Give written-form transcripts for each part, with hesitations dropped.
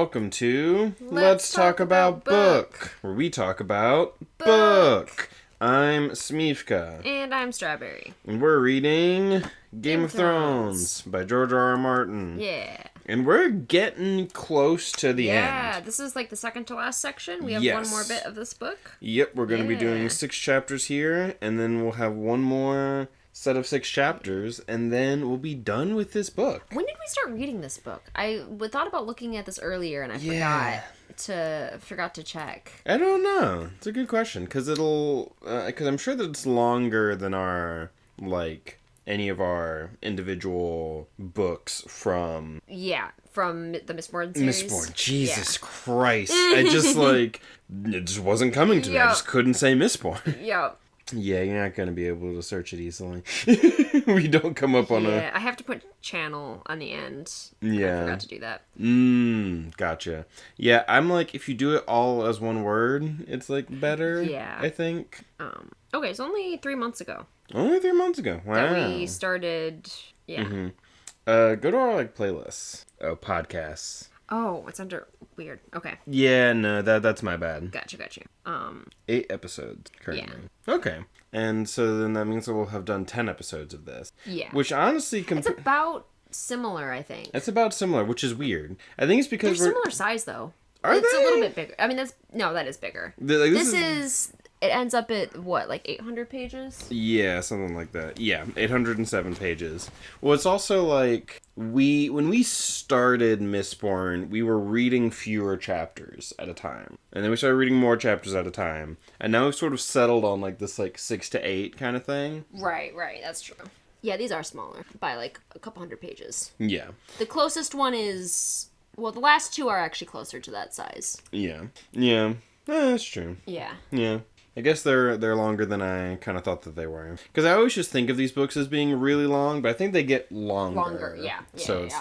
welcome to Let's Talk About Book, where we talk about book. I'm Smeevca. And I'm Strawberry. And we're reading Game of Thrones by George R.R. Martin. Yeah. And we're getting close to the end. Yeah, this is like the second to last section. We have one more bit of this book. Yep, we're going to be doing 6 chapters here, and then we'll have one more set of 6 chapters, and then we'll be done with this book. When did we start reading this book? I thought about looking at this earlier, and I forgot to check. I don't know. It's a good question, because I'm sure that it's longer than any of our individual books from... Yeah, from the Mistborn series. Mistborn. Jesus Christ. I just, it just wasn't coming to me. I just couldn't say Mistborn. Yep. Yeah, you're not going to be able to search it easily. We don't come up on I have to put channel on the end. Yeah. I forgot to do that. Gotcha. Yeah, I'm if you do it all as one word, it's, better. Yeah. I think. Okay, so only 3 months ago. Only 3 months ago. Wow. That we started, yeah. Mm-hmm. Go to our, playlists. Oh, podcasts. Oh, it's under weird. Okay. Yeah, no, that's my bad. Gotcha. 8 episodes currently. Yeah. Okay. And so then that means that we'll have done 10 episodes of this. Yeah. Which honestly... It's about similar, I think. It's about similar, which is weird. I think it's because they're similar size, though. Are it's they? A little bit bigger. I mean, that is bigger. This is... It ends up at, 800 pages? Yeah, something like that. Yeah, 807 pages. Well, it's also when we started Mistborn, we were reading fewer chapters at a time. And then we started reading more chapters at a time. And now we've sort of settled on, this, 6 to 8 kind of thing. Right, that's true. Yeah, these are smaller by, a couple hundred pages. Yeah. The closest one is... Well, the last 2 are actually closer to that size. Yeah. That's true. Yeah. I guess they're longer than I kind of thought that they were. Because I always just think of these books as being really long, but I think they get longer. Longer, yeah. So it's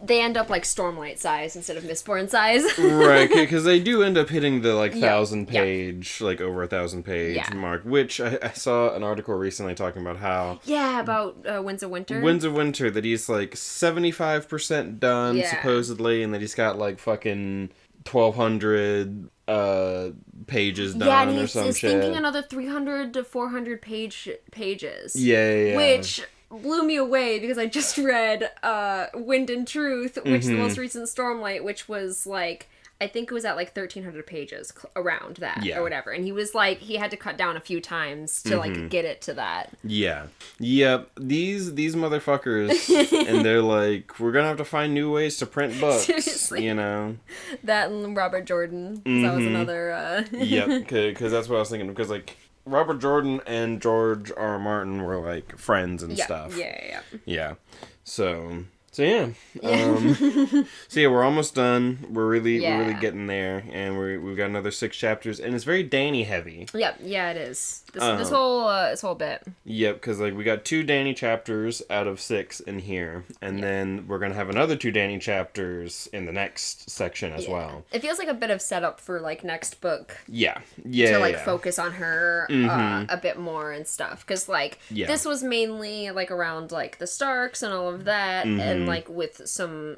They end up Stormlight size instead of Mistborn size. Right, because they do end up hitting the 1,000 page, over 1,000 page mark, which I saw an article recently talking about how... Yeah, about Winds of Winter. Winds of Winter, that he's 75% done, supposedly, and that he's got fucking 1,200... pages done or some shit. Thinking another 300 to 400 pages. Yeah. Which blew me away because I just read Wind and Truth, which the most recent Stormlight, which was I think it was at 1,300 pages around that or whatever. And he was he had to cut down a few times to get it to that. Yeah. Yep. These motherfuckers, and they're we're gonna have to find new ways to print books. Seriously. That and Robert Jordan. That was another... Yep, because that's what I was thinking. Because Robert Jordan and George R. R. Martin were friends and stuff. Yeah. So yeah. So yeah, we're almost done. We're really getting there, and we've got another 6 chapters, and it's very Dany heavy. Yep, yeah, it is. This whole bit. Yep, because we got 2 Dany chapters out of 6 in here, and then we're gonna have another 2 Dany chapters in the next section as well. It feels like a bit of setup for next book. Yeah. To focus on her a bit more and stuff, because this was mainly around the Starks and all of that, and with some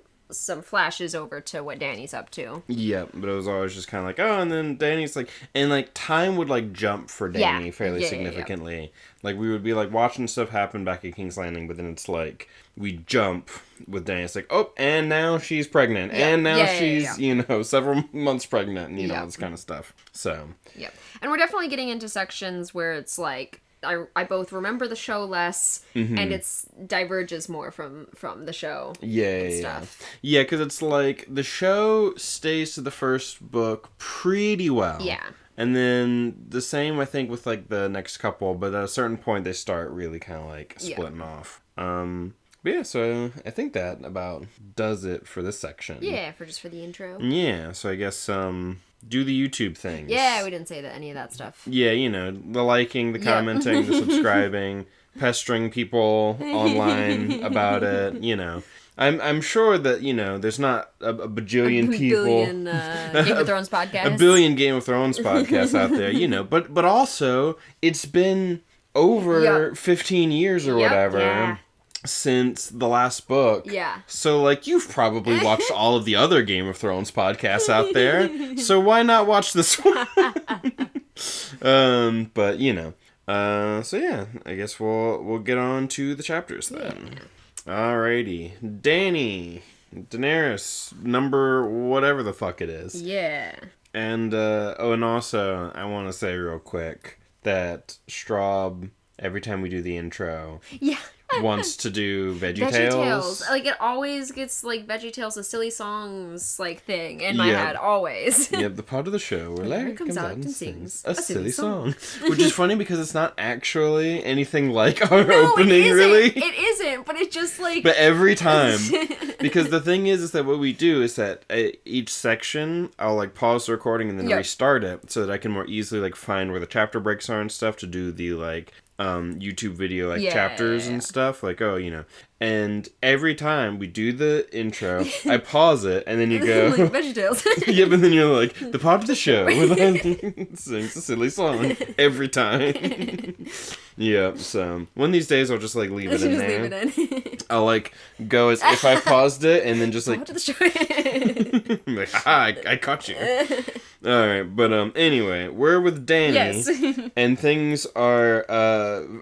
flashes over to what Dany's up to. Yeah, but it was always just kind of and then Dany's and time would jump for Dany fairly significantly. We would be watching stuff happen back at King's Landing, but then it's we jump with Dany. It's oh, and now she's pregnant, and now she's several months pregnant, and all this kind of stuff. So and we're definitely getting into sections where it's I both remember the show less, and it's diverges more from the show. Stuff. Yeah, because it's the show stays to the first book pretty well. Yeah. And then the same, I think, with the next couple, but at a certain point they start really kind of splitting off. But yeah, so I think that about does it for this section. Yeah, for the intro. Yeah, so I guess do the YouTube things. Yeah, we didn't say any of that stuff. Yeah, the liking, the commenting, the subscribing, pestering people online about it, I'm sure that, there's not a bajillion people. Game of Thrones podcasts. A billion Game of Thrones podcasts out there, but also it's been over 15 years or whatever since the last book. Yeah. So, like, you've probably watched all of the other Game of Thrones podcasts out there. So why not watch this one? But, you know. So yeah, I guess we'll get on to the chapters then. Yeah. Alrighty. Daenerys, number whatever the fuck it is. Yeah. And, and also, I want to say real quick that Strawb, every time we do the intro... Yeah. wants to do VeggieTales. Like, it always gets, like, VeggieTales, a silly songs, like, thing in my head, always. Yep, the part of the show where Larry comes out and sings a silly song. song. Which is funny because it's not actually anything like our opening, really. It isn't, but it's just, like... But every time. Because the thing is that what we do is that each section, I'll, like, pause the recording and then restart it so that I can more easily, like, find where the chapter breaks are and stuff to do the, like... YouTube video like chapters and stuff, like, oh, you know, and every time we do the intro I pause it and then you go like VeggieTales. Yep, and then you're like, the part of the show where sings a silly song every time. Yep, so one of these days I'll just like leave it in there. Leave it in. I'll like go as if I paused it and then just like to the show. Like, haha, I caught you. Alright, but anyway, we're with Dany. Yes. And things are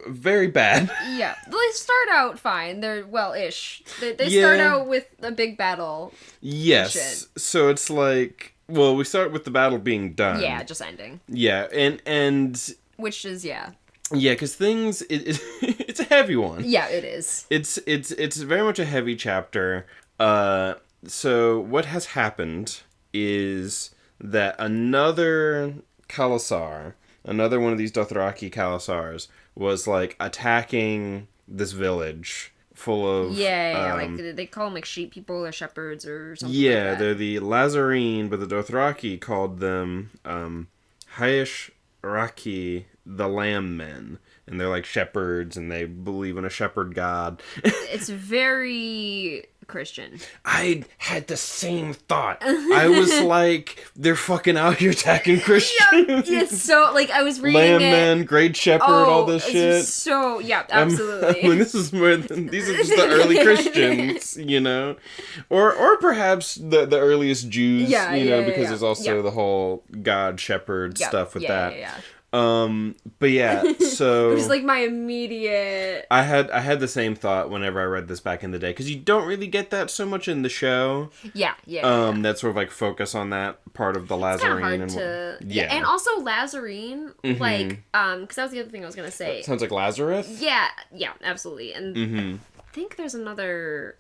very bad. Yeah. They start out fine. They're well-ish. They start out with a big battle. Yes. So it's like, well, we start with the battle being done. Yeah, just ending. Yeah, and which is, yeah, because things it's a heavy one. Yeah, it is. It's very much a heavy chapter. So what has happened is that another Khalasar, another one of these Dothraki Khalasars, was like attacking this village full of like they call them like sheep people or shepherds or something. Yeah, like that. they're the Lazarene, but the Dothraki called them Haesh Raki, the Lamb Men, and they're like shepherds, and they believe in a shepherd god. It's very Christian. I had the same thought. I was like, they're fucking out here attacking Christians. Yep. It's so, like, I was reading Lamb Men, Great Shepherd, all this shit. So, yeah, absolutely. I mean, this is where these are just the early Christians, you know, or perhaps the earliest Jews, because there's also the whole God shepherd stuff with that. Yeah. But yeah, so it was like my immediate. I had the same thought whenever I read this back in the day, because you don't really get that so much in the show. Yeah. That sort of like focus on that part of the Lazarene and also Lazarene, like, because that was the other thing I was gonna say. Sounds like Lazarus. Yeah, absolutely, and I think there's another.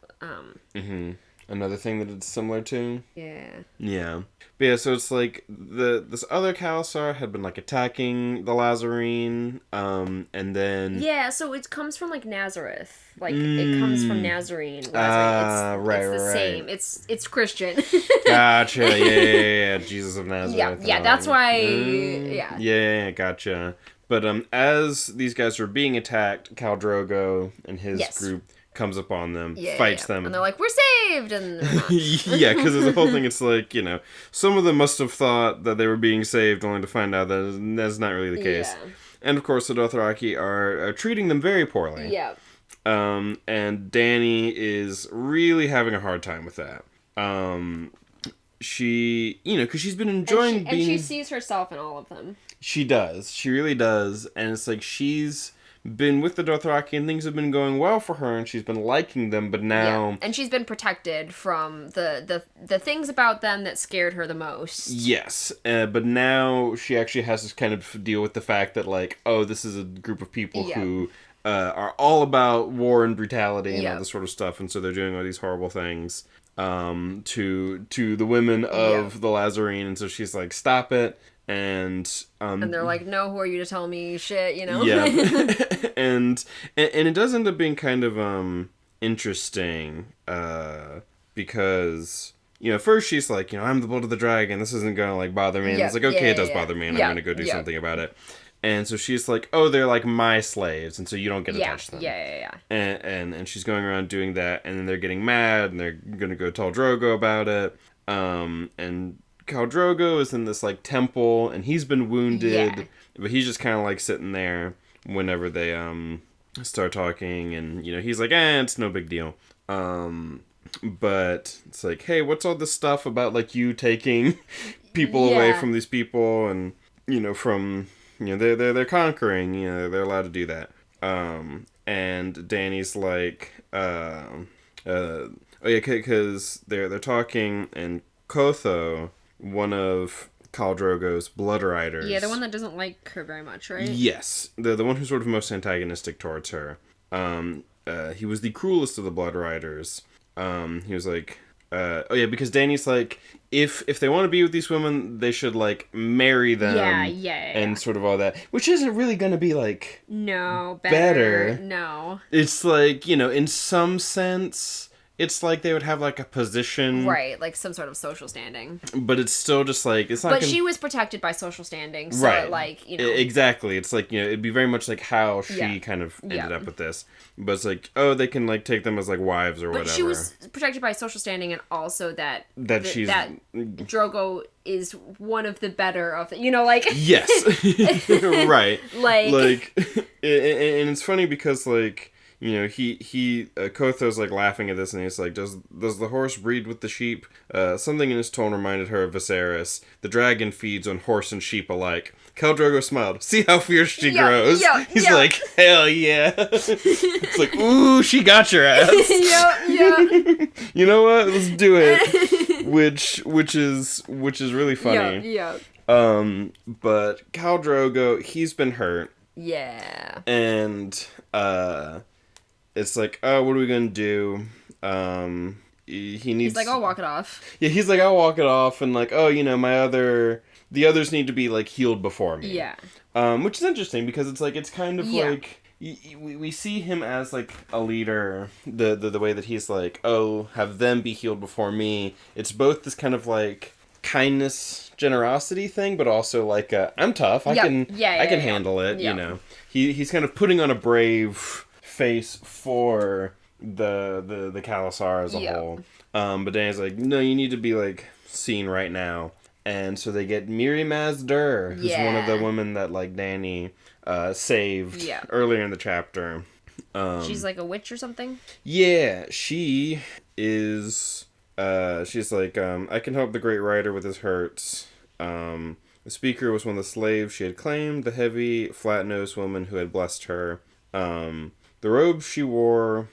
Another thing that it's similar to. Yeah. But yeah, so it's like this other Khalasar had been like attacking the Lazarene, and then so it comes from like Nazareth, like it comes from Nazarene. It's the same. It's Christian. Gotcha. Yeah. Jesus of Nazareth. Yeah. That's why. Yeah. Gotcha. But as these guys were being attacked, Khal Drogo and his group comes upon them, fights them. And they're like, we're saved! And they're not. Yeah, because there's a whole thing, it's like, some of them must have thought that they were being saved, only to find out that that's not really the case. Yeah. And of course, the Dothraki are treating them very poorly. Yeah. And Dany is really having a hard time with that. She, because she's been enjoying being... And she sees herself in all of them. She does. She really does. And it's like she's been with the Dothraki and things have been going well for her and she's been liking them, but now... Yeah. And she's been protected from the things about them that scared her the most. Yes. But now she actually has to kind of deal with the fact that, like, oh, this is a group of people who are all about war and brutality and all this sort of stuff, and so they're doing all these horrible things to the women of the Lazarene, and so she's like, stop it. And they're like, no, who are you to tell me shit, Yeah. and it does end up being kind of interesting because first she's like, I'm the blood of the dragon, this isn't gonna like bother me, and it's like, okay, it does bother me, and I'm gonna go do something about it. And so she's like, oh, they're like my slaves, and so you don't get to touch them. Yeah. And she's going around doing that, and then they're getting mad, and they're gonna go tell Drogo about it. And Khal Drogo is in this like temple, and he's been wounded, but he's just kind of like sitting there whenever they start talking, and, he's like, it's no big deal. But it's like, hey, what's all this stuff about, like, you taking people away from these people, and, from, they're conquering, they're allowed to do that. And Dany's like, because they're talking, and Kotho, one of Khal Drogo's blood riders. Yeah, the one that doesn't like her very much, right? Yes, the one who's sort of most antagonistic towards her. He was the cruelest of the blood riders. He was like, because Dany's like, if they want to be with these women, they should, like, marry them. Yeah. And sort of all that. Which isn't really going to be, like... No, better. No. It's like, in some sense... It's like they would have, like, a position. Right, like some sort of social standing. But it's still just, like, it's not But she was protected by social standing, so, right. like, Exactly. It's like, it'd be very much like how she kind of ended up with this. But it's like, they can, like, take them as, like, wives or whatever. But she was protected by social standing, and also that Drogo is one of the better of the, like... Yes. Right. Like... And it's funny because, like... Kotho's, like, laughing at this, and he's like, does the horse breed with the sheep? Something in his tone reminded her of Viserys. The dragon feeds on horse and sheep alike. Khal Drogo smiled. See how fierce she grows? He's like, hell yeah. It's like, ooh, she got your ass. Yeah. You know what? Let's do it. Which is really funny. Yeah. But Khal Drogo, he's been hurt. Yeah. And, it's like, what are we gonna do? He's like, I'll walk it off. Yeah, he's like, I'll walk it off, and like, the others need to be, like, healed before me. Yeah. Which is interesting, because it's like, it's kind of like, we see him as, like, a leader, the way that he's like, have them be healed before me. It's both this kind of, like, kindness, generosity thing, but also, like, I'm tough, I can handle it, He's kind of putting on a brave face for the Khalasar as a whole. But Dany's like, no, you need to be, like, seen right now. And so they get Miri Maz-Dur, who's one of the women that, like, Dany saved earlier in the chapter. She's like a witch or something? Yeah, she is... she's like, I can help the great rider with his hurts. The speaker was one of the slaves she had claimed, the heavy, flat-nosed woman who had blessed her. The robes she wore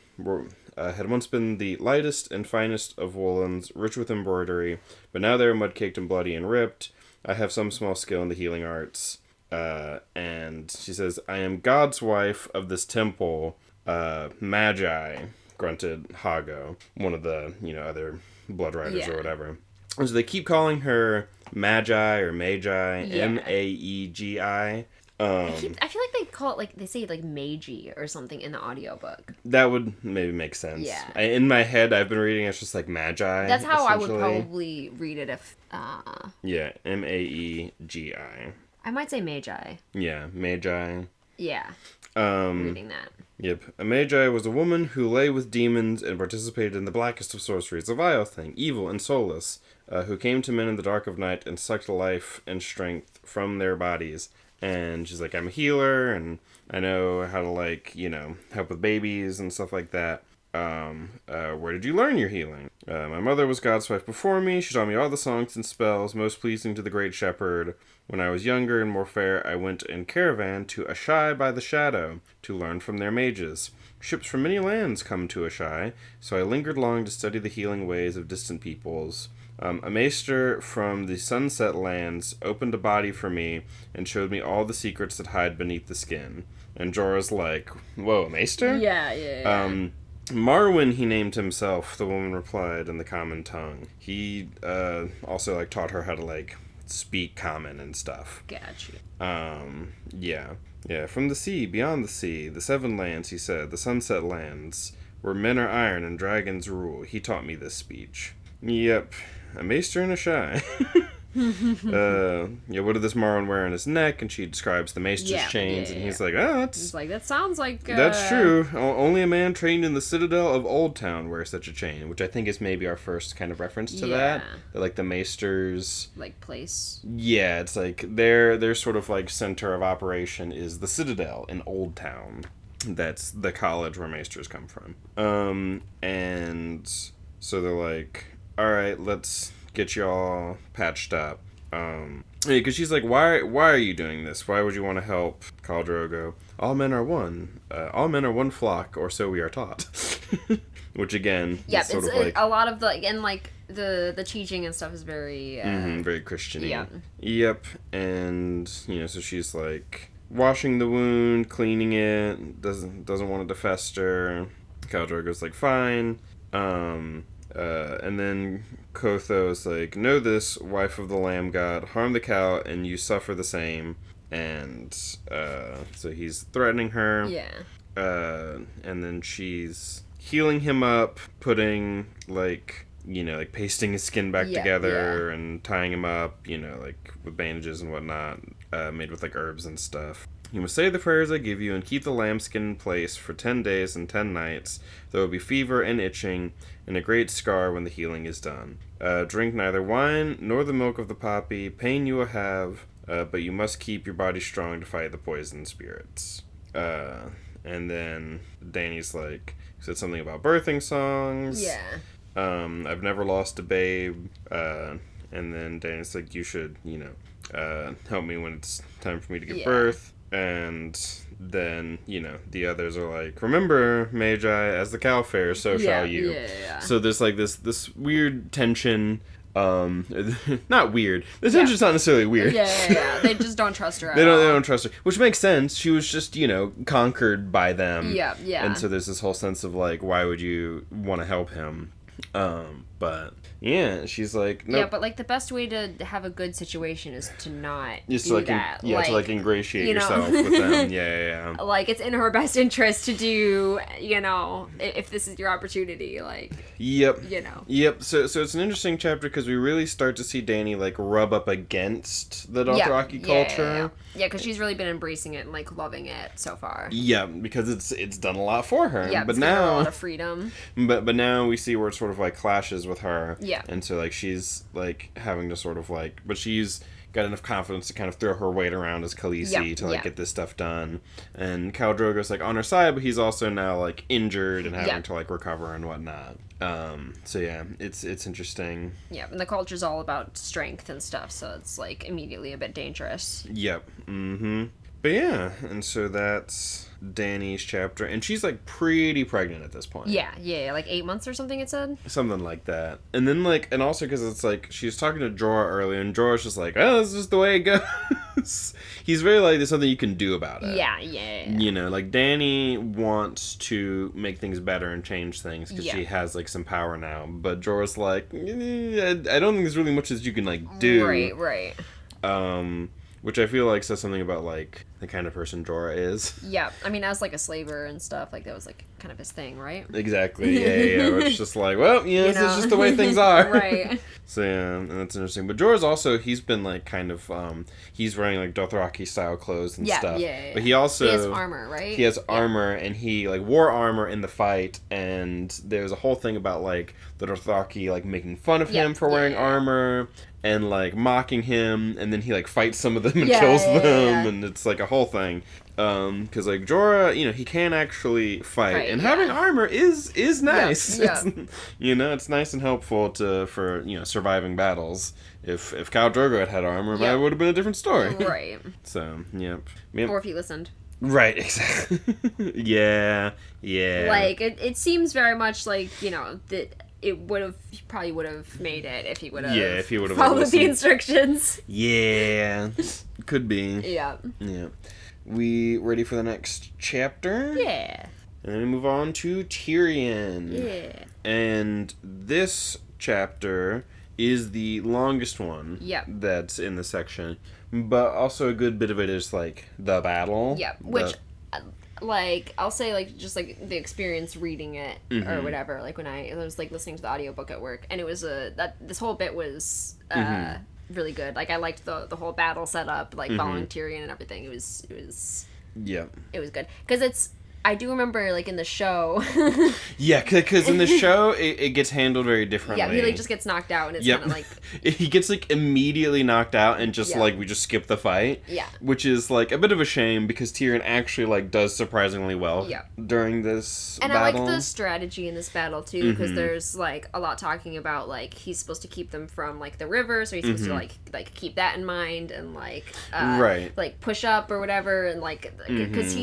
had once been the lightest and finest of woolens, rich with embroidery, but now they are mud-caked and bloody and ripped. I have some small skill in the healing arts. And she says, I am God's wife of this temple, Magi, grunted Hago, one of the, other blood riders or whatever. And so they keep calling her Magi or Magi, Maegi. I feel like they call it, like, they say, like, Meiji or something in the audiobook. That would maybe make sense. Yeah. In my head, I've been reading it's just like Magi. That's how I would probably read it if... Yeah, Maegi. I might say Magi. Yeah, Magi. Yeah. Reading that. Yep. A Magi was a woman who lay with demons and participated in the blackest of sorceries, a vile thing, evil and soulless, who came to men in the dark of night and sucked life and strength from their bodies. And she's like, I'm a healer, and I know how to, like, help with babies and stuff like that. Where did you learn your healing? My mother was God's wife before me. She taught me all the songs and spells most pleasing to the great shepherd. When I was younger and more fair, I went in caravan to Ashai by the Shadow to learn from their mages. Ships from many lands come to Ashai, so I lingered long to study the healing ways of distant peoples. A maester from the Sunset Lands opened a body for me and showed me all the secrets that hide beneath the skin. And Jorah's like, whoa, a maester? Yeah. Marwyn, he named himself, the woman replied in the common tongue. He also, like, taught her how to, like, speak common and stuff. Gotcha. Yeah, from the sea, beyond the sea, the seven lands, he said, the Sunset Lands, where men are iron and dragons rule. He taught me this speech. Yep. A maester and a shy. What did this Marwyn wear on his neck? And she describes the maester's chains, and he's like, that's... like, that sounds like... That's true. Only a man trained in the citadel of Old Town wears such a chain, which I think is maybe our first kind of reference to that. Like, the maesters... like, place. Yeah, it's like, their sort of, like, center of operation is the citadel in Old Town. that's the college where maesters come from. And so they're like, all right, let's get y'all patched up. Because she's like, why are you doing this? Why would you want to help Khal Drogo? All men are one. All men are one flock, or so we are taught. Which again, yeah, is sort it's of like a lot of the and like the teaching and stuff is very very Christian-y. Yeah. Yep. And so she's like washing the wound, cleaning it, doesn't want it to fester. Khal Drogo's like, fine. And then Kotho's like, know this, wife of the Lamb God, harm the cow and you suffer the same. And so he's threatening her. Yeah. And then she's healing him up, putting like pasting his skin back together and tying him up, like with bandages and whatnot, made with like herbs and stuff. You must say the prayers I give you and keep the lambskin in place for 10 days and 10 nights. There will be fever and itching and a great scar when the healing is done. Drink neither wine nor the milk of the poppy. Pain you will have, but you must keep your body strong to fight the poison spirits. And then Dany's like, said something about birthing songs. Yeah. I've never lost a babe. And then Dany's like, you should, help me when it's time for me to give birth. And then, the others are like, remember, Magi, as the cow fares, so shall you. Yeah. So there's like this weird tension. Not weird. The tension's not necessarily weird. Yeah. They just don't trust her. They don't trust her, which makes sense. She was just conquered by them. Yeah. And so there's this whole sense of like, why would you want to help him? But yeah, she's like, nope. Yeah, but like the best way to have a good situation is to not just do like that. to like ingratiate yourself with them. Yeah. Like it's in her best interest to do, if this is your opportunity, like. Yep. Yep. So it's an interesting chapter because we really start to see Dany like rub up against the Dothraki culture. Yeah, because she's really been embracing it and like loving it so far. Yeah, because it's done a lot for her. Yeah, but it's now given her a lot of freedom. But now we see where it sort of like clashes with her. Yeah. And so like she's like having to sort of like, but she's got enough confidence to kind of throw her weight around as Khaleesi to like get this stuff done. And Khal Drogo's like on her side, but he's also now like injured and having to like recover and whatnot. So yeah, it's interesting. Yeah, and the culture's all about strength and stuff, so it's like immediately a bit dangerous. Yep. Mm-hmm. But yeah, and so that's Dany's chapter, and she's like pretty pregnant at this point. Yeah, like 8 months or something it said? Something like that. And then like, and also because it's like, she was talking to Jorah earlier, and Jorah's just like, oh, this is just the way it goes. He's very like, there's something you can do about it. Yeah. Like Dany wants to make things better and change things because she has like some power now, but Jorah's like, I don't think there's really much that you can like do. Right. Which I feel like says something about like the kind of person Jorah is. Yeah, I mean, as like a slaver and stuff, like that was like kind of his thing, right? Exactly. Yeah. It's just like, well, this is just the way things are. Right. So yeah, and that's interesting. But Jorah's also, he's been like kind of he's wearing like Dothraki style clothes and stuff. Yeah. But he has armor, right? He has armor, and he like wore armor in the fight, and there's a whole thing about like the Dothraki like making fun of him for wearing armor. And like mocking him, and then he like fights some of them and kills them, and it's like a whole thing. Because like Jorah, he can actually fight, and having armor is nice. Yeah. It's nice and helpful for surviving battles. If Khal Drogo had armor, it would have been a different story. Right. So yep. Or if he listened. Right, exactly. yeah. Like it seems very much like that. Probably would have made it if he would have. Yeah, if he would have followed the instructions. Yeah, could be. Yeah. We ready for the next chapter? Yeah. And then we move on to Tyrion. Yeah. And this chapter is the longest one. Yep. That's in the section, but also a good bit of it is like the battle. Yeah, which. Like, I'll say, like, just, like, the experience reading it, or whatever, like, when I was, like, listening to the audiobook at work, and it was, this whole bit was, really good. Like, I liked the whole battle setup, like, following Tyrion and everything. It was yeah. It was good. Because I do remember, like, in the show... Yeah, because in the show, it gets handled very differently. Yeah, he, like, just gets knocked out, and it's kind of, like... He gets, like, immediately knocked out, and just, like, we just skip the fight. Yeah. Which is, like, a bit of a shame, because Tyrion actually, like, does surprisingly well during this battle. And I like the strategy in this battle, too, because there's, like, a lot talking about, like, he's supposed to keep them from, like, the river, so he's supposed to, like, keep that in mind, and, like... right. Like, push up or whatever, and, like... Because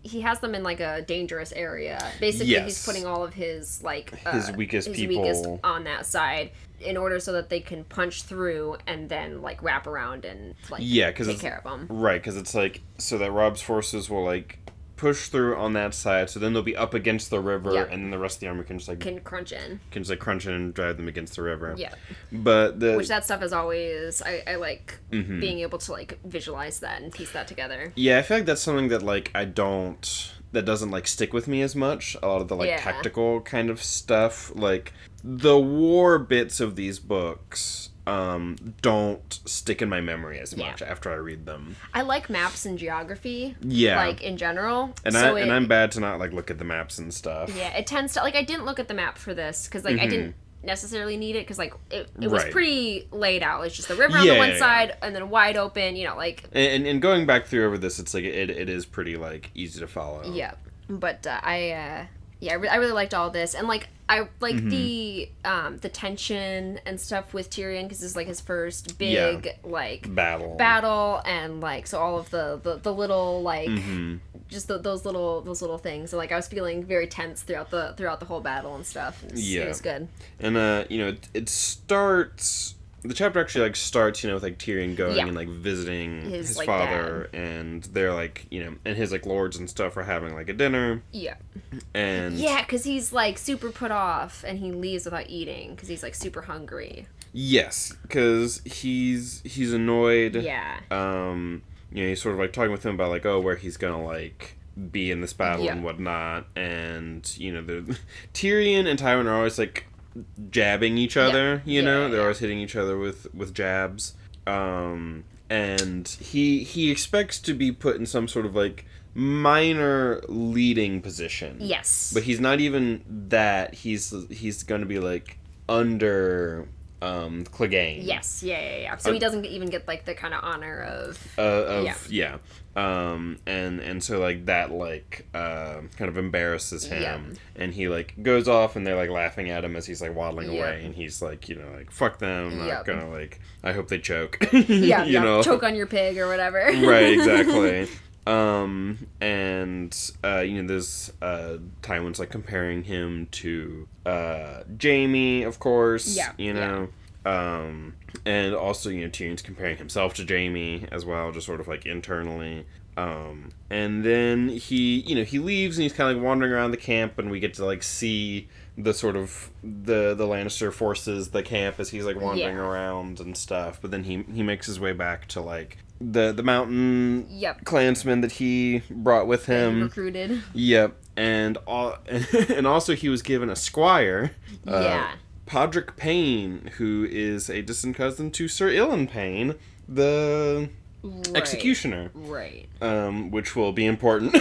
he has them in, like, a dangerous area. Basically, he's putting all of his, like... his weakest people on that side in order so that they can punch through and then, like, wrap around and, like, take care of them. Right, because it's, like, so that Robb's forces will, like, push through on that side, so then they'll be up against the river, and then the rest of the army can just, like... Can crunch in. Can just, like, crunch in and drive them against the river. Yeah. But Which that stuff is always... I like being able to, like, visualize that and piece that together. Yeah, I feel like that's something that, like, that doesn't, like, stick with me as much. A lot of the, like, tactical kind of stuff. Like, the war bits of these books... don't stick in my memory as much after I read them. I like maps and geography. Yeah. Like, in general. And I'm bad to not, like, look at the maps and stuff. Yeah, it tends to... Like, I didn't look at the map for this, because, like, I didn't necessarily need it, because, like, it was pretty laid out. It's just the river on the one side, and then wide open, you know, like... And going back through over this, it's, like, it is pretty, like, easy to follow. Yeah. But, I really liked all this, and, like, I like the tension and stuff with Tyrion, because it's, like, his first big like battle, and, like, so all of the little, like, just those little things. So, like, I was feeling very tense throughout the whole battle and stuff. It was good. And you know, it starts. The chapter actually, like, starts, you know, with, like, Tyrion going and, like, visiting his like, father, dad. And they're, like, you know, and his, like, lords and stuff are having, like, a dinner. Yeah. And... Yeah, because he's, like, super put off, and he leaves without eating, because he's, like, super hungry. Yes, because he's annoyed. Yeah. You know, he's sort of, like, talking with him about, like, where he's gonna, like... be in this battle and whatnot, and, you know, Tyrion and Tywin are always, like, jabbing each other, you know? They're always hitting each other with jabs. And he expects to be put in some sort of, like, minor leading position. Yes. But he's not even that. He's going to be, like, under Clegane. Yes, yeah. So he doesn't even get, like, the kind of honor of and so, like, that, like, kind of embarrasses him, and he, like, goes off, and they're, like, laughing at him as he's, like, waddling away, and he's, like, you know, like, fuck them, I'm not gonna, like, I hope they choke. You know? Choke on your pig or whatever. Right, exactly. And, you know, there's, Tywin's, like, comparing him to, Jaime, of course, you know, and also, you know, Tyrion's comparing himself to Jaime as well, just sort of, like, internally. And then he leaves, and he's kind of, like, wandering around the camp, and we get to, like, see the sort of, the Lannister forces, the camp, as he's, like, wandering around and stuff. But then he makes his way back to, like, the mountain clansmen that he brought with him. Recruited. Yep. And also he was given a squire. Podrick Payne, who is a distant cousin to Sir Ilan Payne, the executioner. Right. Which will be important.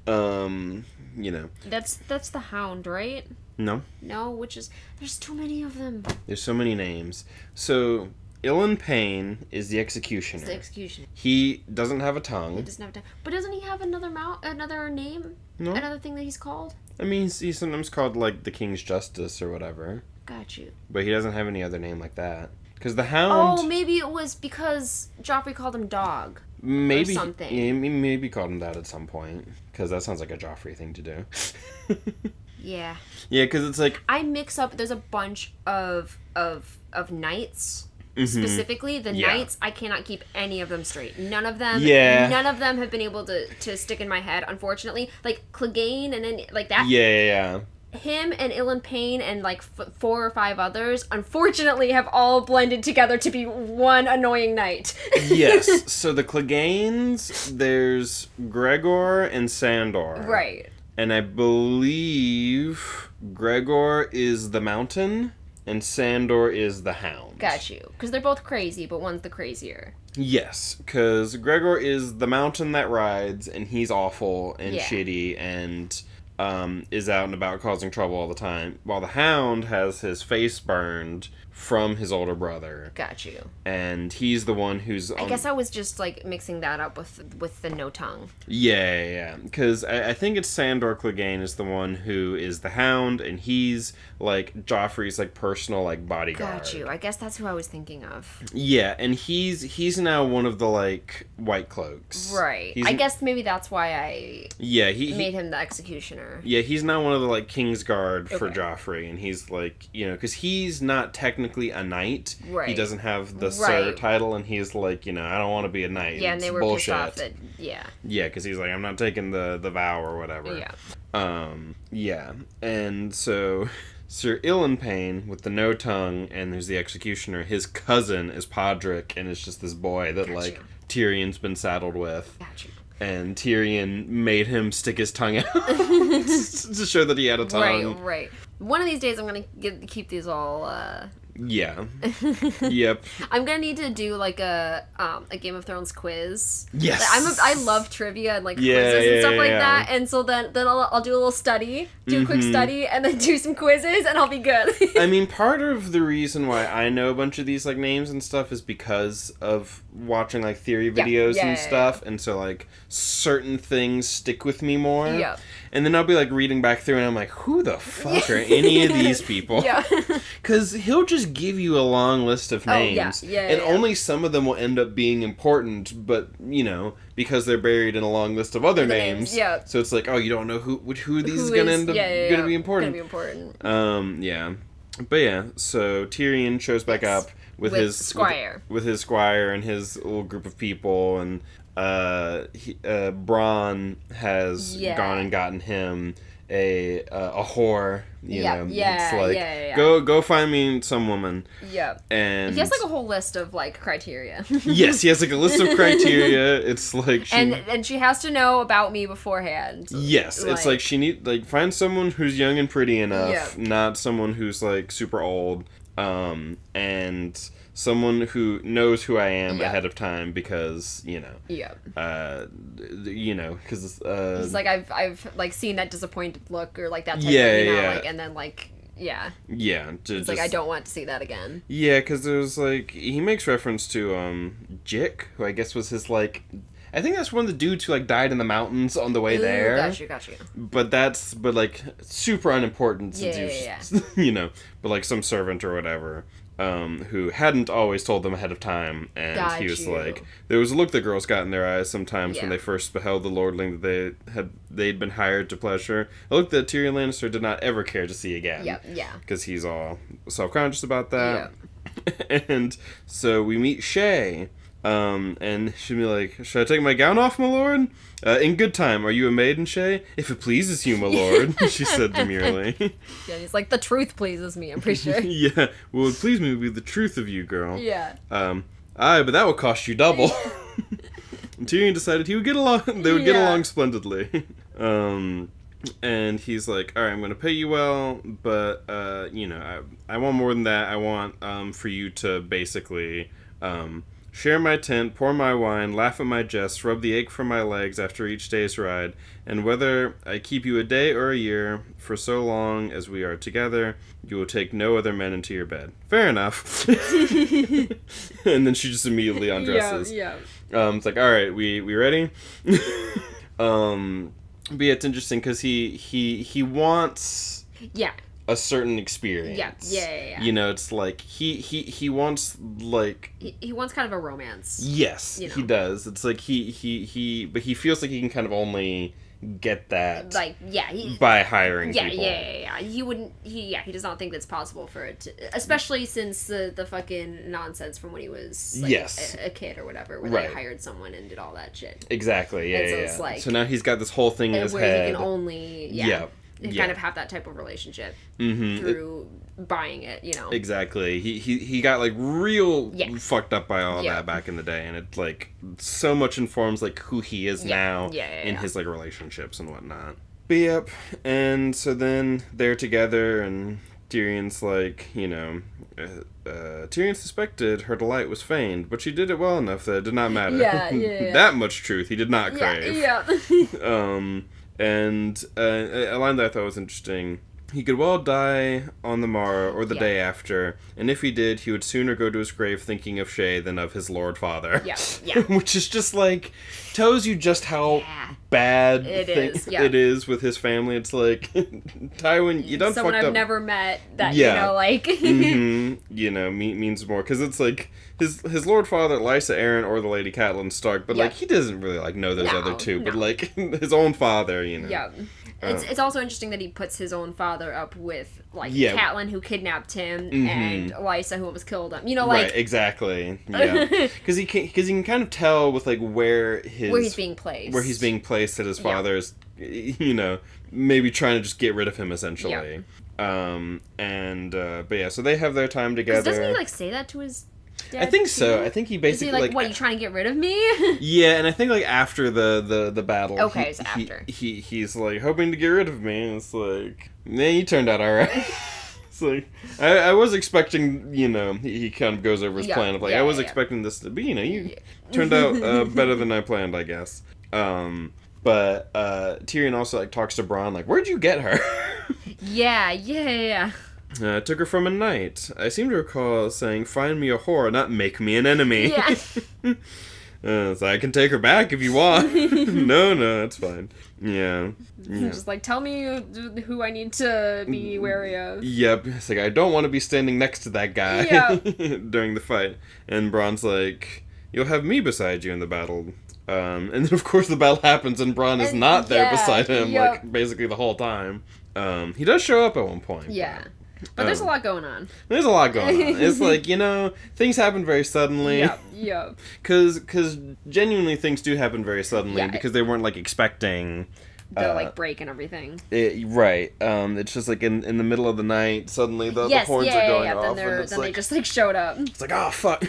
You know. That's the Hound, right? No. No, which is... There's too many of them. There's so many names. So, Ilan Payne is the executioner. He's the executioner. He doesn't have a tongue. He doesn't have a tongue. But doesn't he have another name? No. Another thing that he's called? I mean, he's sometimes called, like, the King's Justice or whatever. Got you. But he doesn't have any other name like that. Because the Hound... Oh, maybe it was because Joffrey called him Dog. Maybe. Or something. Yeah, maybe called him that at some point. Because that sounds like a Joffrey thing to do. Yeah. Yeah, because it's like... I mix up... There's a bunch of knights... Specifically, the knights, I cannot keep any of them straight. None of them have been able to stick in my head, unfortunately. Like, Clegane and then, like, that. Yeah. Him and Ilan Payne and, like, 4 or 5 others, unfortunately, have all blended together to be one annoying knight. Yes. So the Cleganes, there's Gregor and Sandor. Right. And I believe Gregor is the mountain. and Sandor is the Hound. Got you. Because they're both crazy, but one's the crazier. Yes, because Gregor is the mountain that rides, and he's awful and shitty and is out and about causing trouble all the time, while the Hound has his face burned from his older brother. Got you. And he's the one who's... I guess I was just, like, mixing that up with the no tongue. Yeah. Because I think it's Sandor Clegane is the one who is the Hound, and he's, like, Joffrey's, like, personal, like, bodyguard. Got you. I guess that's who I was thinking of. Yeah, and he's now one of the, like, White Cloaks. Right. I guess maybe that's why I made him the executioner. Yeah, he's now one of the, like, Kingsguard for Joffrey, and he's, like, you know, because he's not technically a knight. Right. He doesn't have the Sir title, and he's like, you know, I don't want to be a knight. Yeah, and they were bullshit. pissed off that, yeah. Yeah, because he's like, I'm not taking the vow or whatever. Yeah. Yeah. And so Sir Illanpane with the no tongue, and there's the executioner, his cousin is Podrick, and it's just this boy that, Tyrion's been saddled with. Got you. And Tyrion made him stick his tongue out to show that he had a tongue. Right. One of these days I'm going to keep these all... Yeah. Yep. I'm gonna need to do like a Game of Thrones quiz. Yes. I love trivia and like quizzes and stuff like that, and so then I'll do a little study, a quick study, and then do some quizzes, and I'll be good. I mean, part of the reason why I know a bunch of these like names and stuff is because of watching like theory videos and stuff, and so like certain things stick with me more. Yeah. And then I'll be like reading back through, and I'm like, who the fuck are any of these people? Yeah. Because he'll just give you a long list of names, and only some of them will end up being important, but, you know, because they're buried in a long list of other names. Yeah. So it's like, oh, you don't know who these is going to end up going to be important. Yeah. But yeah, so Tyrion shows back up with his squire. With his squire and his little group of people, and Bronn has gone and gotten him a whore. You know, it's like, go find me some woman. Yeah. And he has like a whole list of like criteria. Yes, he has like a list of criteria. It's like and she has to know about me beforehand. Yes, like, it's like she find someone who's young and pretty enough, not someone who's like super old, and someone who knows who I am ahead of time, because, you know. Yeah. You know, because he's like, I've like seen that disappointed look or like that type of, you know, like, and then like, yeah. It's like, I don't want to see that again. Yeah, because there's like, he makes reference to Jick, who I guess was his like, I think that's one of the dudes who like died in the mountains on the way there. Got you. But like super unimportant since you know, but like some servant or whatever. Who hadn't always told them ahead of time, and he was like, there was a look the girls got in their eyes sometimes when they first beheld the lordling that they'd been hired to pleasure, a look that Tyrion Lannister did not ever care to see again. Because he's all self-conscious about that. And so we meet Shay, and she'll be like, should I take my gown off, my lord? In good time. Are you a maiden, Shay? If it pleases you, my lord, she said demurely. Yeah, he's like, the truth pleases me, I'm pretty sure. Yeah, well, it pleased me to be the truth of you, girl. Yeah. Aye, but that would cost you double. And Tyrion decided they would get along splendidly. And he's like, alright, I'm going to pay you well, but, you know, I want more than that. I want, for you to basically, share my tent, pour my wine, laugh at my jests, rub the ache from my legs after each day's ride, and whether I keep you a day or a year, for so long as we are together, you will take no other men into your bed. Fair enough. And then she just immediately undresses. It's like, alright, we ready? But yeah, it's interesting because he wants... Yeah. A certain experience. Yeah. You know, it's like he wants like he wants kind of a romance. Yes, you know? He does. It's like but he feels like he can kind of only get that by hiring people. Yeah. He wouldn't. He does not think that's possible for it, especially since the fucking nonsense from when he was like, a kid or whatever, where they hired someone and did all that shit. Exactly. Yeah. So it's like, so now he's got this whole thing in his head. He can only kind of have that type of relationship through buying it, you know. Exactly. He got like real fucked up by all that back in the day, and it like so much informs like who he is now in his like relationships and whatnot. But and so then they're together, and Tyrion's like, Tyrion suspected her delight was feigned, but she did it well enough that it did not matter. Yeah. That much truth he did not crave. Yeah. And a line that I thought was interesting. He could well die on the morrow or the day after, and if he did, he would sooner go to his grave thinking of Shay than of his lord father. Yeah. Which is just like, tells you just how bad it is with his family. It's like, Tywin, you done someone fucked I've up. never met that, means more. Because it's like, his lord father, Lysa Arryn, or the Lady Catelyn Stark, but like, he doesn't really like know those other two, but like, his own father, Yeah. It's also interesting that he puts his own father up with, like, Catelyn, who kidnapped him, and Lysa, who almost killed him. Right, exactly. Yeah. Because he can kind of tell with, like, where he's being placed. Where he's being placed, that his father's, maybe trying to just get rid of him, essentially. But yeah, so they have their time together. Doesn't he, like, say that to his dad? I think so. I think he basically, is he like, what, you trying to get rid of me? Yeah, and I think, like, after the battle... Okay, it's after. He's, like, hoping to get rid of me, and it's like... Man, you turned out alright. It's like... I was expecting, he kind of goes over his plan of, like, I was expecting this to be, you turned out better than I planned, I guess. But Tyrion also, like, talks to Bronn, like, where'd you get her? Yeah. Took her from a knight. I seem to recall saying, find me a whore, not make me an enemy. Yeah. So I can take her back if you want. No, it's fine. Yeah. Just like, tell me who I need to be wary of. Yep. It's like, I don't want to be standing next to that guy during the fight. And Bronn's like, you'll have me beside you in the battle. And then, of course, the battle happens and Bronn is not there beside him, like, basically the whole time. He does show up at one point. Yeah. But there's a lot going on. There's a lot going on. It's like, things happen very suddenly. Yeah. Because genuinely things do happen very suddenly because they weren't, like, expecting... The, like, break and everything. Right. It's just, like, in the middle of the night, suddenly the horns are going off. Then they just, like, showed up. It's like, oh, fuck.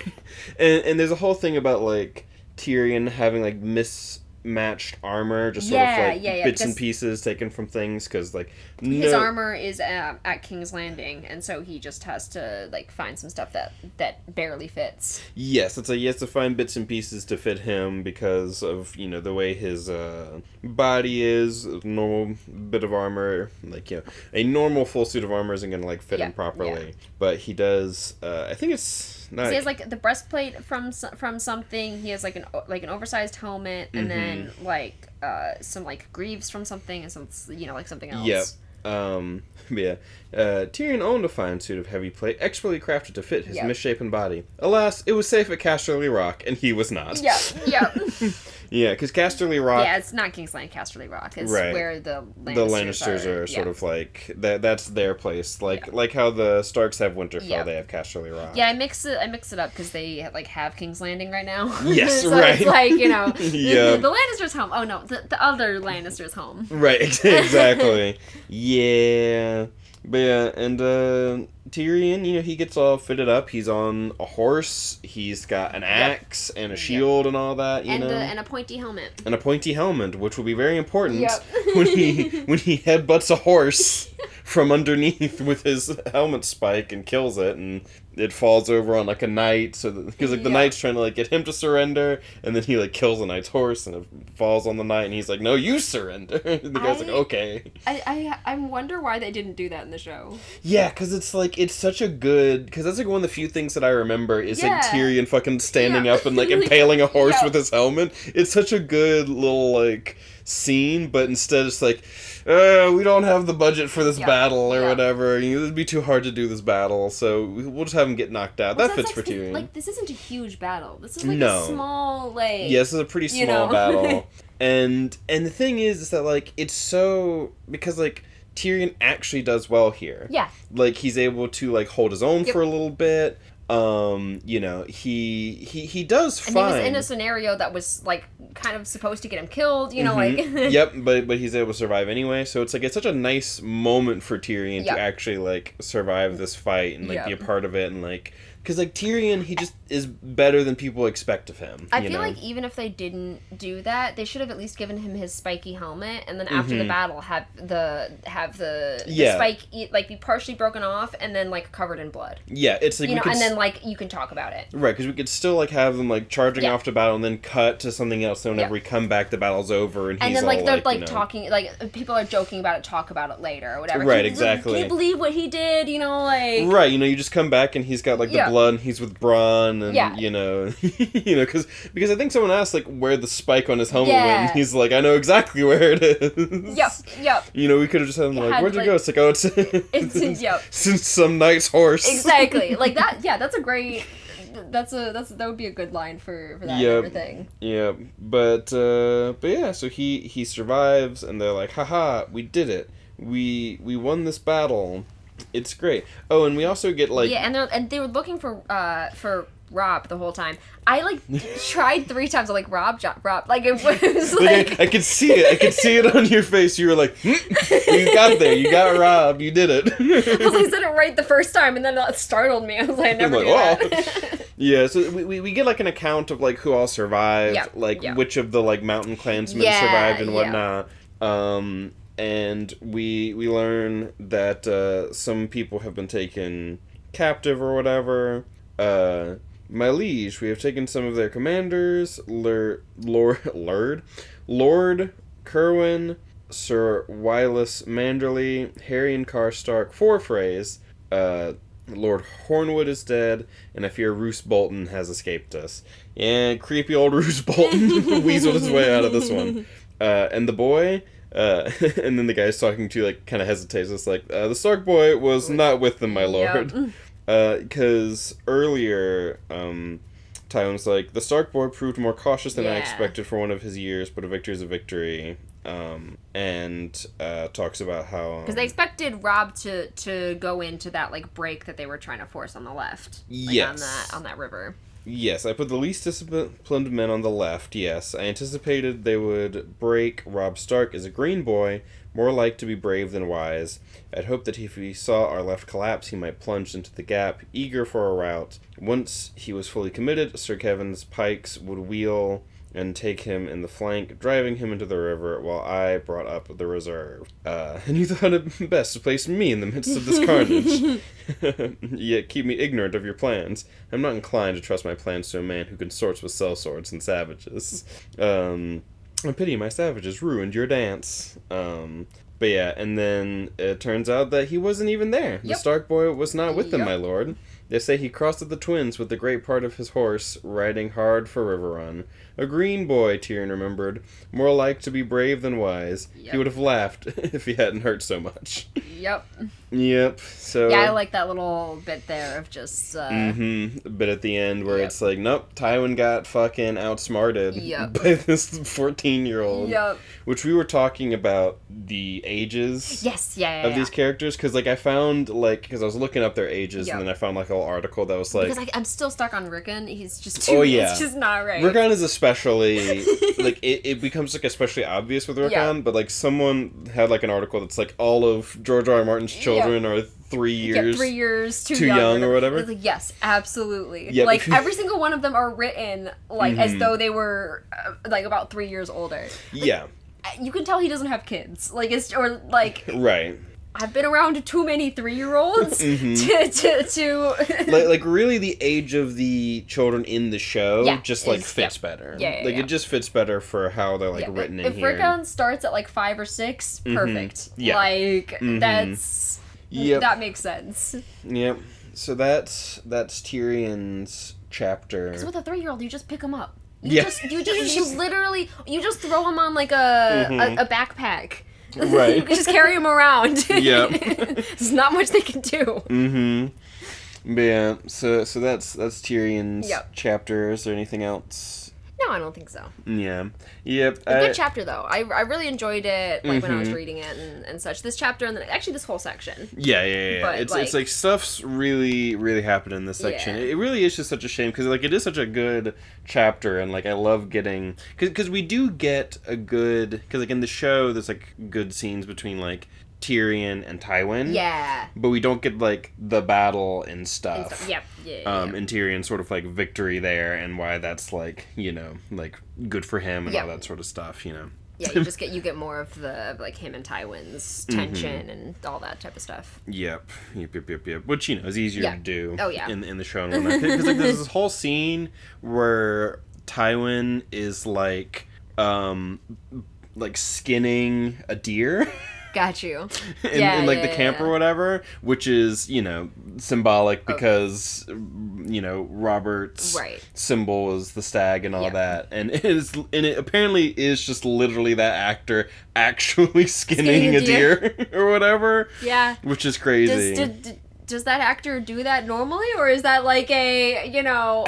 And there's a whole thing about, like, Tyrion having, like, mismatched armor, just sort of like bits and pieces taken from things, because like his armor is at King's Landing, and so he just has to like find some stuff that barely fits. Yes, it's like he has to find bits and pieces to fit him because of the way his body is. A normal bit of armor, like a normal full suit of armor isn't gonna like fit him properly, but he does. I think it's. He has like the breastplate from something. He has like an oversized helmet, and then like some like greaves from something, and some like something else. Yep. Tyrion owned a fine suit of heavy plate, expertly crafted to fit his misshapen body. Alas, it was safe at Casterly Rock, and he was not. Yeah. Yeah, because Casterly Rock... Yeah, it's not King's Landing, Casterly Rock. It's where the Lannisters are sort of like... That's their place. Like how the Starks have Winterfell, they have Casterly Rock. Yeah, I mix it up because they like have King's Landing right now. Yes, so right. It's like, the Lannisters' home. Oh, no, the other Lannisters' home. Right, exactly. Yeah. But yeah, and Tyrion, he gets all fitted up. He's on a horse. He's got an axe and a shield and all that, and a pointy helmet. And a pointy helmet, which will be very important when he headbutts a horse from underneath with his helmet spike and kills it, and it falls over on like a knight, because the knight's trying to like get him to surrender, and then he like kills the knight's horse and it falls on the knight, and he's like, no, you surrender. And the guy's like, okay. I wonder why they didn't do that in the show. Yeah, because it's like, it's such a good, because that's like one of the few things that I remember is like Tyrion fucking standing up and like impaling a horse with his helmet. It's such a good little like scene, but instead it's like, we don't have the budget for this battle or whatever. It'd be too hard to do this battle, so we'll just have him get knocked out. That fits for Tyrion. Like, this isn't a huge battle. This is like a small, like... Yeah, this is a pretty small battle. And the thing is that, like, it's so... Because, like, Tyrion actually does well here. Yeah. Like, he's able to, like, hold his own for a little bit. You know, he does fine. And he was in a scenario that was, like, kind of supposed to get him killed, you know, like... Yep, but he's able to survive anyway, so it's, like, it's such a nice moment for Tyrion to actually, like, survive this fight and, like, be a part of it, and, like... Because, like, Tyrion, he just is better than people expect of him. I feel like even if they didn't do that, they should have at least given him his spiky helmet, and then after the battle, have the spike, like, be partially broken off, and then, like, covered in blood. Yeah, it's like... You know, and then, like, you can talk about it. Right, because we could still, like, have them, like, charging off to battle, and then cut to something else, so whenever we come back, the battle's over, and he's then, like, all, they're, like, talking, like, people are joking about it, talk about it later, or whatever. Right, exactly. Can you believe what he did, you know, like... Right, you know, you just come back, and he's got, like, the blood, and he's with Bran, and, you know, because I think someone asked, like, where the spike on his helmet went, and he's like, I know exactly where it is. Yep. You know, we could have just had him, like, where'd you go? It's like, oh, it's since some knight's horse. Exactly. Like, that's a great... that would be a good line for that and everything. Yeah, but yeah, so he survives, and they're like, haha, we did it. We won this battle. It's great. Oh, and we also get, like... Yeah, and they were looking for Rob the whole time. I, like, tried 3 times. I'm like, Rob. Like, it was like... I could see it. I could see it on your face. You were like, you got there. You got Rob. You did it. I said it right the first time, and then that startled me. I was like, I never knew that. Yeah, so we get, like, an account of, like, who all survived. Which of the, like, mountain clansmen survived and whatnot. And we learn that some people have been taken captive or whatever. My liege, we have taken some of their commanders, Lord Kerwin, Sir Wylus Manderley, Harry and Karstark, Forfrays, Lord Hornwood is dead, and I fear Roose Bolton has escaped us. And creepy old Roose Bolton weaseled his way out of this one. And the boy... and then the guy's talking to, like, kind of hesitates. It's like, the Stark boy was not with them, my lord. Because earlier, Tywin's like, the Stark boy proved more cautious than I expected for one of his years, but a victory is a victory. And talks about how... Because they expected Rob to go into that, like, break that they were trying to force on the left. Like, yes. On that river. Yes, I put the least disciplined men on the left, yes. I anticipated they would break. Robb Stark is a green boy, more like to be brave than wise. I'd hoped that if he saw our left collapse, he might plunge into the gap, eager for a rout. Once he was fully committed, Sir Kevin's pikes would wheel and take him in the flank, driving him into the river, while I brought up the reserve. And you thought it best to place me in the midst of this carnage. Yet keep me ignorant of your plans. I'm not inclined to trust my plans to a man who consorts with sellswords and savages. I pity my savages ruined your dance. But yeah, and then it turns out that he wasn't even there. The Stark boy was not with them, my lord. They say he crossed at the Twins with the great part of his horse, riding hard for River Run. A green boy, Tyrion remembered, more like to be brave than wise. He would have laughed if he hadn't hurt so much. Yep. So yeah, I like that little bit there of just a bit at the end where it's like, nope, Tywin got fucking outsmarted by this 14-year-old. Which we were talking about the ages of these characters, because like I found, like, because I was looking up their ages and then I found like a little article that was like, because I'm still stuck on Rickon. He's just too it's just not right. Rickon is especially like it becomes like especially obvious with Rickon, but like someone had like an article that's like all of George R. R. Martin's children are 3 years too young or whatever. Like, yes, absolutely. Like every single one of them are written like as though they were like about 3 years older. Like, you can tell he doesn't have kids. Like it's or like right. I've been around too many 3-year-olds to like really the age of the children in the show just like fits better. It just fits better for how they're like written in here. If Rickon starts at like 5 or 6, perfect. Like that's that makes sense. Yep. So that's Tyrion's chapter. Because with a 3-year-old, you just pick him up. You literally throw him on like a backpack. Right. You can just carry him around. There's not much they can do. But yeah, so that's Tyrion's chapter. Is there anything else? No, No, I don't think so. Yeah. Yep. A good chapter, though. I really enjoyed it, like, when I was reading it and such. This chapter, and then actually this whole section. Yeah. But, it's like, stuff's really, really happened in this section. Yeah. It really is just such a shame, because, like, it is such a good chapter, and, like, I love getting... Because we do get a good... Because, like, in the show, there's, like, good scenes between, like, Tyrion and Tywin. Yeah. But we don't get, like, the battle and stuff. Yep. And Tyrion's sort of, like, victory there, and why that's, like, you know, like, good for him and all that sort of stuff, you know. Yeah, you get more of the, like, him and Tywin's tension and all that type of stuff. Yep. Which, you know, is easier to do in the show and whatnot. Because, like, there's this whole scene where Tywin is, like skinning a deer. Got you. in the camp or whatever, which is, you know, symbolic because, you know, Robert's symbol is the stag and all that. And it apparently is just literally that actor actually skinning a deer or whatever. Yeah. Which is crazy. Does that actor do that normally, or is that like a, you know,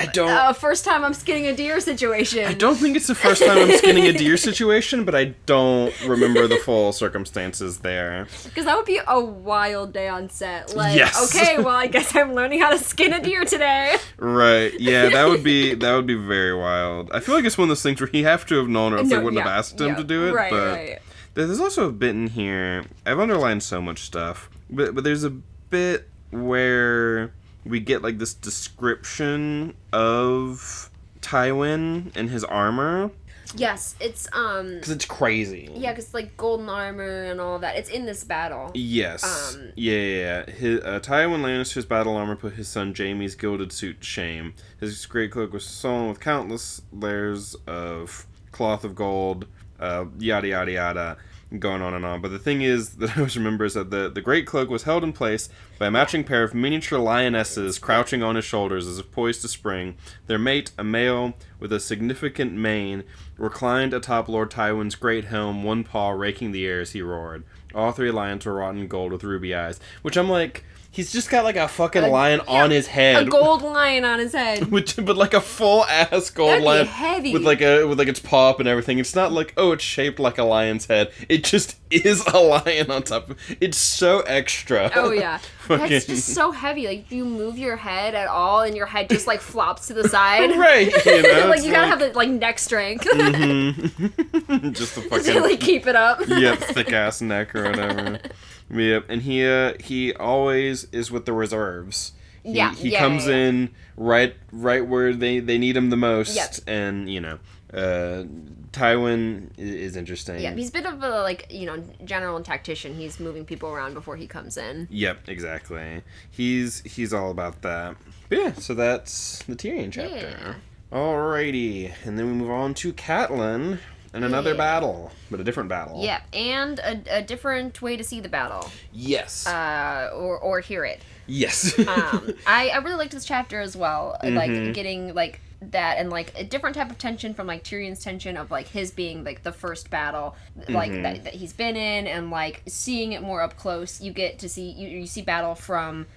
first time I'm skinning a deer situation? I don't think it's the first time I'm skinning a deer situation, but I don't remember the full circumstances there. Because that would be a wild day on set. Like, okay, well, I guess I'm learning how to skin a deer today. Right. Yeah, that would be very wild. I feel like it's one of those things where he have to have known, or else they wouldn't have asked him to do it. Right. There's also a bit in here. I've underlined so much stuff, but there's a bit where we get, like, this description of Tywin and his armor. Yes, it's, because it's crazy. Yeah, because, like, golden armor and all that. It's in this battle. Yes. Yeah. Tywin Lannister's battle armor put his son Jaime's gilded suit to shame. His great cloak was sewn with countless layers of cloth of gold, yada, yada, yada. Going on and on. But the thing is that I always remember is that the great cloak was held in place by a matching pair of miniature lionesses crouching on his shoulders as if poised to spring. Their mate, a male with a significant mane, reclined atop Lord Tywin's great helm, one paw raking the air as he roared. All three lions were wrought in gold with ruby eyes. Which I'm like... He's just got, like, a fucking lion on his head. A gold lion on his head. But, like, a full-ass gold lion. Heavy. With, like, its paw up and everything. It's not like, oh, it's shaped like a lion's head. It just is a lion on top of it. It's so extra. Oh, yeah. That's just so heavy. Like, if you move your head at all, and your head just, like, flops to the side. Right. You know, like, you gotta have the, like, neck strength. Mm-hmm. Just the fucking... to, like, keep it up. Yep, thick-ass neck or whatever. Yep, and he always is with the reserves. He comes in right where they need him the most. Yep. And, you know, Tywin is interesting. Yeah, he's a bit of a, like, you know, general tactician. He's moving people around before he comes in. Yep, exactly. He's all about that. But yeah, so that's the Tyrion chapter. Yeah. Alrighty, and then we move on to Catelyn. And another battle, but a different battle. Yeah, and a different way to see the battle. Yes. Or hear it. Yes. I really liked this chapter as well. Like, getting, like, that and, like, a different type of tension from, like, Tyrion's tension of, like, his being, like, the first battle, like, that he's been in, and, like, seeing it more up close. You get to see, you see battle from...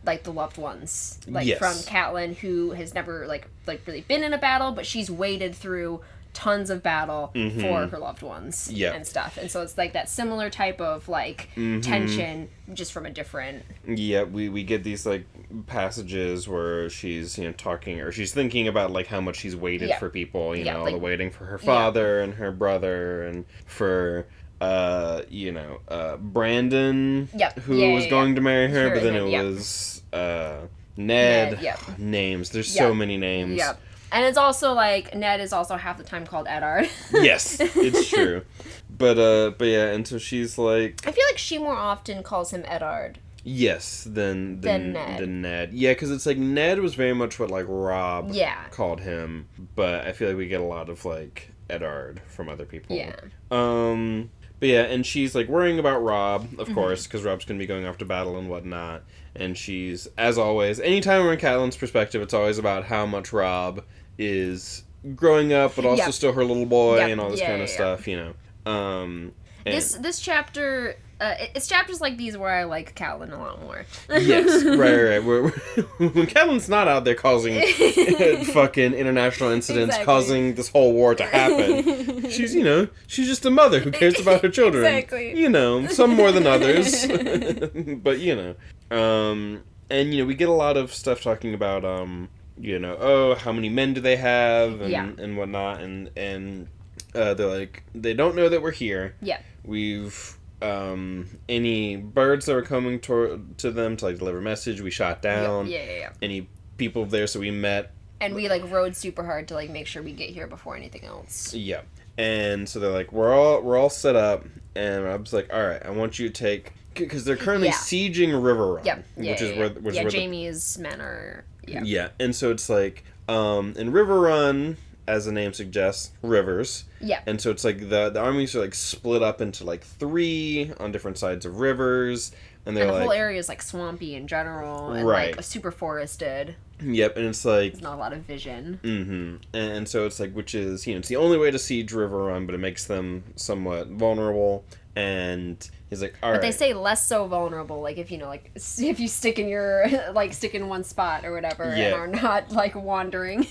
like the loved ones, like from Catelyn, who has never like really been in a battle, but she's waded through tons of battle for her loved ones and stuff, and so it's like that similar type of like tension, just from a different. Yeah, we get these like passages where she's, you know, talking, or she's thinking about like how much she's waited for people, you know, like, the waiting for her father and her brother, and for. Brandon, who was going to marry her, but then it was Ned. Names. There's so many names. Yep. And it's also like Ned is also half the time called Eddard. Yes, it's true. But yeah, and so she's like, I feel like she more often calls him Eddard. Yes, than Ned. Yeah, because it's like Ned was very much what like Rob called him, but I feel like we get a lot of like Eddard from other people. Yeah. But yeah, and she's, like, worrying about Rob, of course, because Rob's going to be going off to battle and whatnot. And she's, as always, anytime we're in Catelyn's perspective, it's always about how much Rob is growing up, but also still her little boy and all this kind of stuff, you know. This chapter It's chapters like these where I like Catelyn a lot more. Yes, right. When Catelyn's not out there causing fucking international incidents, causing this whole war to happen, she's just a mother who cares about her children. Exactly. Some more than others, but and we get a lot of stuff talking about how many men do they have and whatnot, and they're like, they don't know that we're here. Yeah. We've any birds that were coming to them to like deliver a message, we shot down. Yeah. Any people there, so we met. And we like rode super hard to like make sure we get here before anything else. Yeah. And so they're like, we're all set up, and I was like, all right, I want you to take, because they're currently sieging River Run, which is where Jaime's men are. Yeah, and so it's like, in River Run, as the name suggests, rivers. Yeah. And so it's like the armies are like split up into like 3 on different sides of rivers, and they're the whole area is like swampy in general, and like super forested. Yep, and it's like... There's not a lot of vision. Mm-hmm. And so it's like, which is, it's the only way to siege River Run, but it makes them somewhat vulnerable. And he's like, all right. But they say less so vulnerable, like if you stick in one spot or whatever, and are not like wandering.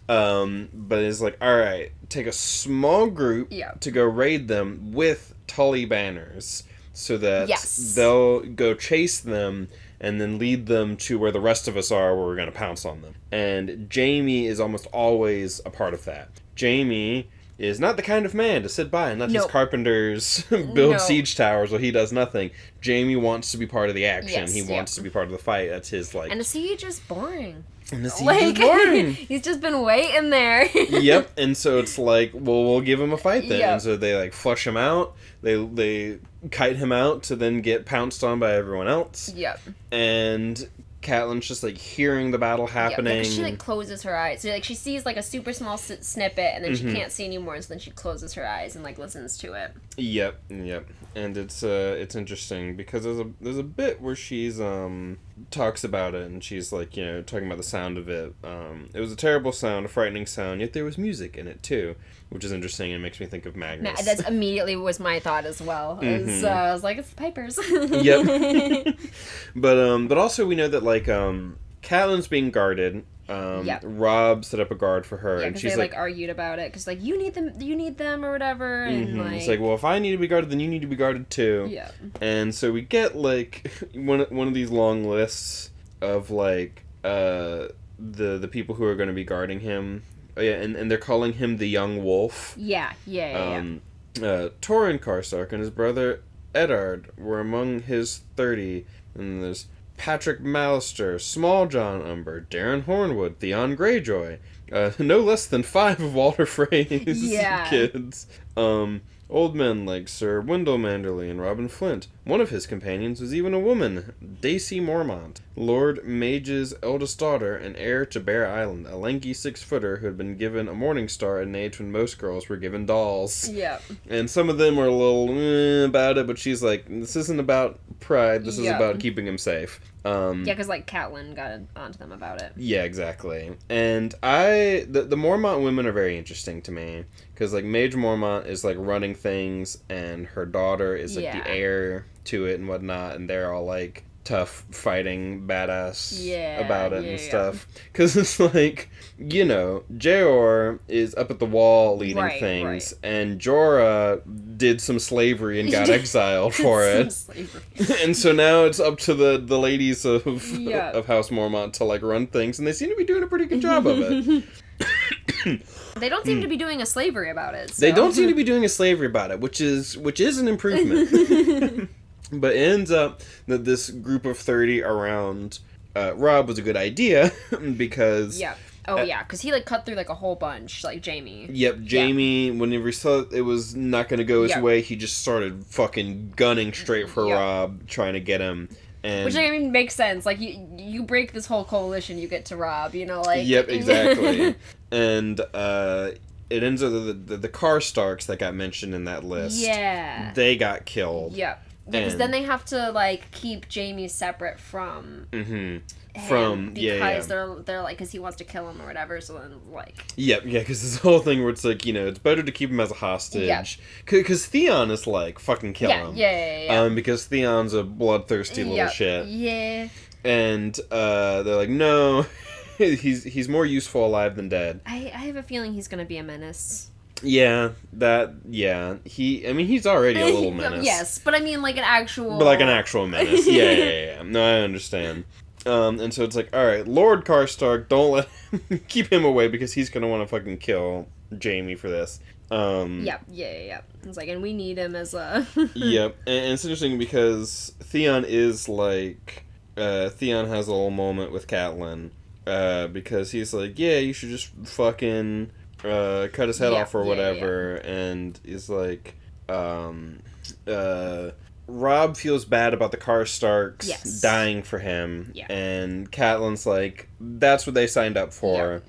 But it's like, all right, take a small group to go raid them with Tully banners, so that they'll go chase them and then lead them to where the rest of us are, where we're going to pounce on them. And Jaime is almost always a part of that. Jaime is not the kind of man to sit by and let his carpenters build siege towers while he does nothing. Jaime wants to be part of the action. He wants to be part of the fight. That's his, like... And the siege is boring. And the siege is boring. He's just been waiting there. Yep, and so it's like, well, we'll give him a fight then. Yep. And so they, like, flush him out. They kite him out to then get pounced on by everyone else. Yep. And Catelyn's just, like, hearing the battle happening. Yeah, she, like, closes her eyes. So, like, she sees, like, a super small snippet, and then she can't see anymore, and so then she closes her eyes and, like, listens to it. Yep. And it's interesting, because there's a bit where she's, talks about it, and she's, like, talking about the sound of it. It was a terrible sound, a frightening sound, yet there was music in it, too, which is interesting, and makes me think of Magnus. That's immediately was my thought as well. I was like, it's the pipers. Yep. But also we know that, like, Catelyn's being guarded. Robb set up a guard for her, and she's like argued about it, because like, you need them or whatever, and like, it's like, well, if I need to be guarded, then you need to be guarded too. Yeah. And so we get like one of these long lists of like the people who are going to be guarding him. Oh, yeah, and they're calling him the Young Wolf. Yeah. Torrhen Karstark and his brother Eddard were among his 30, and there's Patrick Mallister, Small John Umber, Darren Hornwood, Theon Greyjoy, no less than 5 of Walder Frey's kids. Old men like Sir Wendell Manderley and Robin Flint. One of his companions was even a woman, Daisy Mormont, Lord Mage's eldest daughter and heir to Bear Island, a lanky 6-footer who had been given a morning star at an age when most girls were given dolls. Yeah. And some of them were a little about it, but she's like, this isn't about pride, this is about keeping him safe. Because like Catelyn got onto them about it. Yeah, exactly. And the Mormont women are very interesting to me, because like Mage Mormont is like running things, and her daughter is like the heir to it and whatnot, and they're all like tough fighting badass about it and stuff. Because it's like, Jeor is up at the wall leading things, and Jorah did some slavery and got exiled for it. And so now it's up to the ladies of House Mormont to like run things, and they seem to be doing a pretty good job of it. They don't seem to be doing a slavery about it. So. They don't seem to be doing a slavery about it, which is an improvement. But it ends up that this group of 30 around Robb was a good idea, because... Yeah. Oh, because he, like, cut through, like, a whole bunch, like, Jaime. Yep, Jaime, whenever he saw it was not going to go his way, he just started fucking gunning straight for Robb, trying to get him. And which, I mean, makes sense. Like, you break this whole coalition, you get to Robb, like... Yep, exactly. And, it ends up that the Karstarks that got mentioned in that list, they got killed. Yep. Yeah, because then they have to, like, keep Jaime separate from... because they're like, because he wants to kill him or whatever, so then, like... Yep, yeah, because this whole thing where it's like, you know, it's better to keep him as a hostage. Because Theon is like, fucking kill him. Yeah. Because Theon's a bloodthirsty little shit. Yeah. And they're like, no, he's more useful alive than dead. I have a feeling he's gonna be a menace. Yeah, he's already a little menace. Yes, but I mean, like, an actual... But like an actual menace. Yeah. No, I understand. And so it's like, alright, Lord Karstark, don't let him... keep him away, because he's gonna want to fucking kill Jaime for this. Yeah. It's like, and we need him as a... Yep, and it's interesting because Theon is like... Theon has a little moment with Catelyn, because he's like, yeah, you should just fucking... cut his head off or whatever, and he's like, Robb feels bad about the Karstarks dying for him, and Catelyn's like, that's what they signed up for,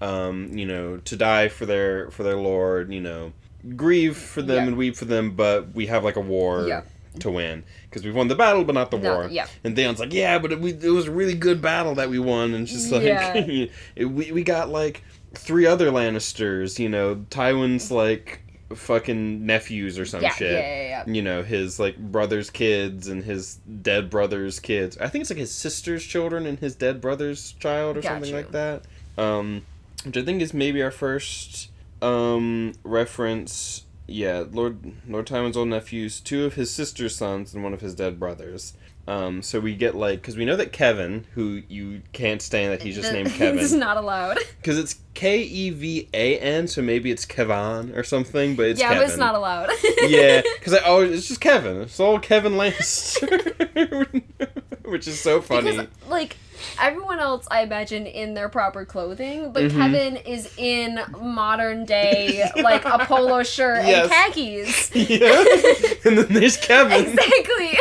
you know, to die for their lord, you know, grieve for them and weep for them, but we have, like, a war to win, because we've won the battle, but not the war. And Theon's like, yeah, but it was a really good battle that we won, and it's just like, we got, like, 3 other Lannisters, you know, Tywin's, like, fucking nephews or some shit. You know, his, like, brother's kids and his dead brother's kids. I think it's, like, his sister's children and his dead brother's child or something like that. Which I think is maybe our first, reference. Yeah, Lord Tywin's old nephews, 2 of his sister's sons, and 1 of his dead brothers. So we get, like, because we know that Kevin, who you can't stand that he's just named Kevin. It's not allowed. Because it's Kevan, so maybe it's Kevan or something, but it's Kevin. But it's not allowed. Yeah, because it's just Kevin. It's all Kevin Lannister. Which is so funny. Because, like, everyone else, I imagine, in their proper clothing, but Kevin is in modern day, like, a polo shirt and khakis. Yeah. And then there's Kevin. Exactly.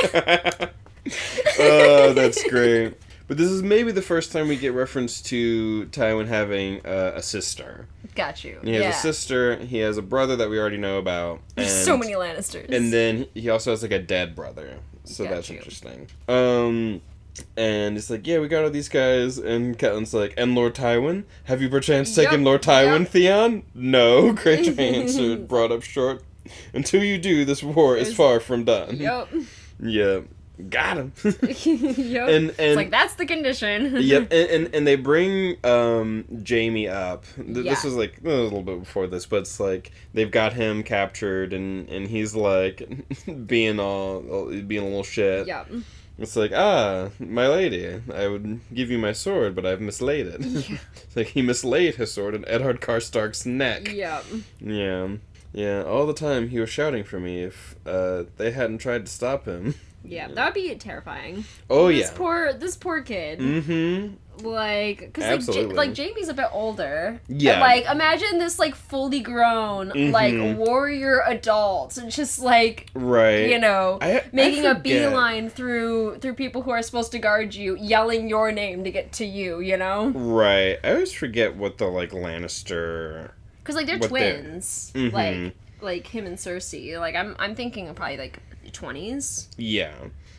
Oh, that's great. But this is maybe the first time we get reference to Tywin having a sister. Got you. He has a sister, he has a brother that we already know about. There's so many Lannisters. And then he also has, like, a dead brother. So that's interesting. And it's like, yeah, we got all these guys, and Catelyn's like, and Lord Tywin? Have you perchance taken Lord Tywin, Theon? No, great answer, brought up short. Until you do, this war is far from done. Yeah. Got him. And it's like, that's the condition. And they bring Jaime up. This was like a little bit before this, but it's like they've got him captured, and he's like being a little shit. It's like, my lady, I would give you my sword, but I've mislaid it. It's like he mislaid his sword in Eddard Karstark's neck. Yeah, all the time he was shouting for me if they hadn't tried to stop him. Yeah, that would be terrifying. Oh, this poor kid. Like, because, like, Jaime's a bit older. Yeah. And, like, imagine this, like, fully grown, like, warrior adult. And just, like, you know, making a beeline through people who are supposed to guard you, yelling your name to get to you, you know? Right. I always forget what the, like, Lannister... Because, like, they're twins. Like, him and Cersei. Like, I'm thinking of probably, like, 20s. Yeah.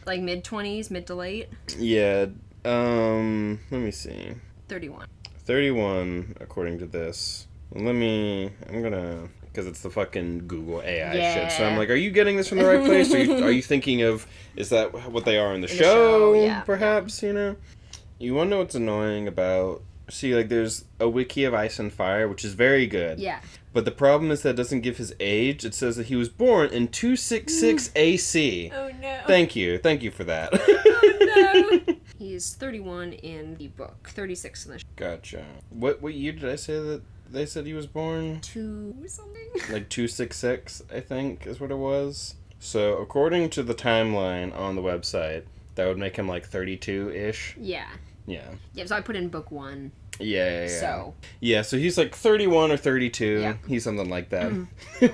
Like, mid-20s, mid to late. Yeah. Let me see. 31. 31, according to this. I'm gonna... Because it's the fucking Google AI shit. So I'm like, are you getting this from the right place? Are you thinking of... Is that what they are in the show? Perhaps, you know? You want to know what's annoying about... See, like, there's a wiki of Ice and Fire, which is very good. Yeah. But the problem is that it doesn't give his age. It says that he was born in 266 AC. Oh, no. Thank you for that. Oh, no. He's 31 in the book, 36 in the show. Gotcha. What year did I say that they said he was born? 2 something? Like 266, I think, is what it was. So, according to the timeline on the website, that would make him like 32-ish. Yeah. Yeah. Yeah, so I put in book 1. Yeah. So. Yeah, so he's like 31 or 32. Yeah. He's something like that.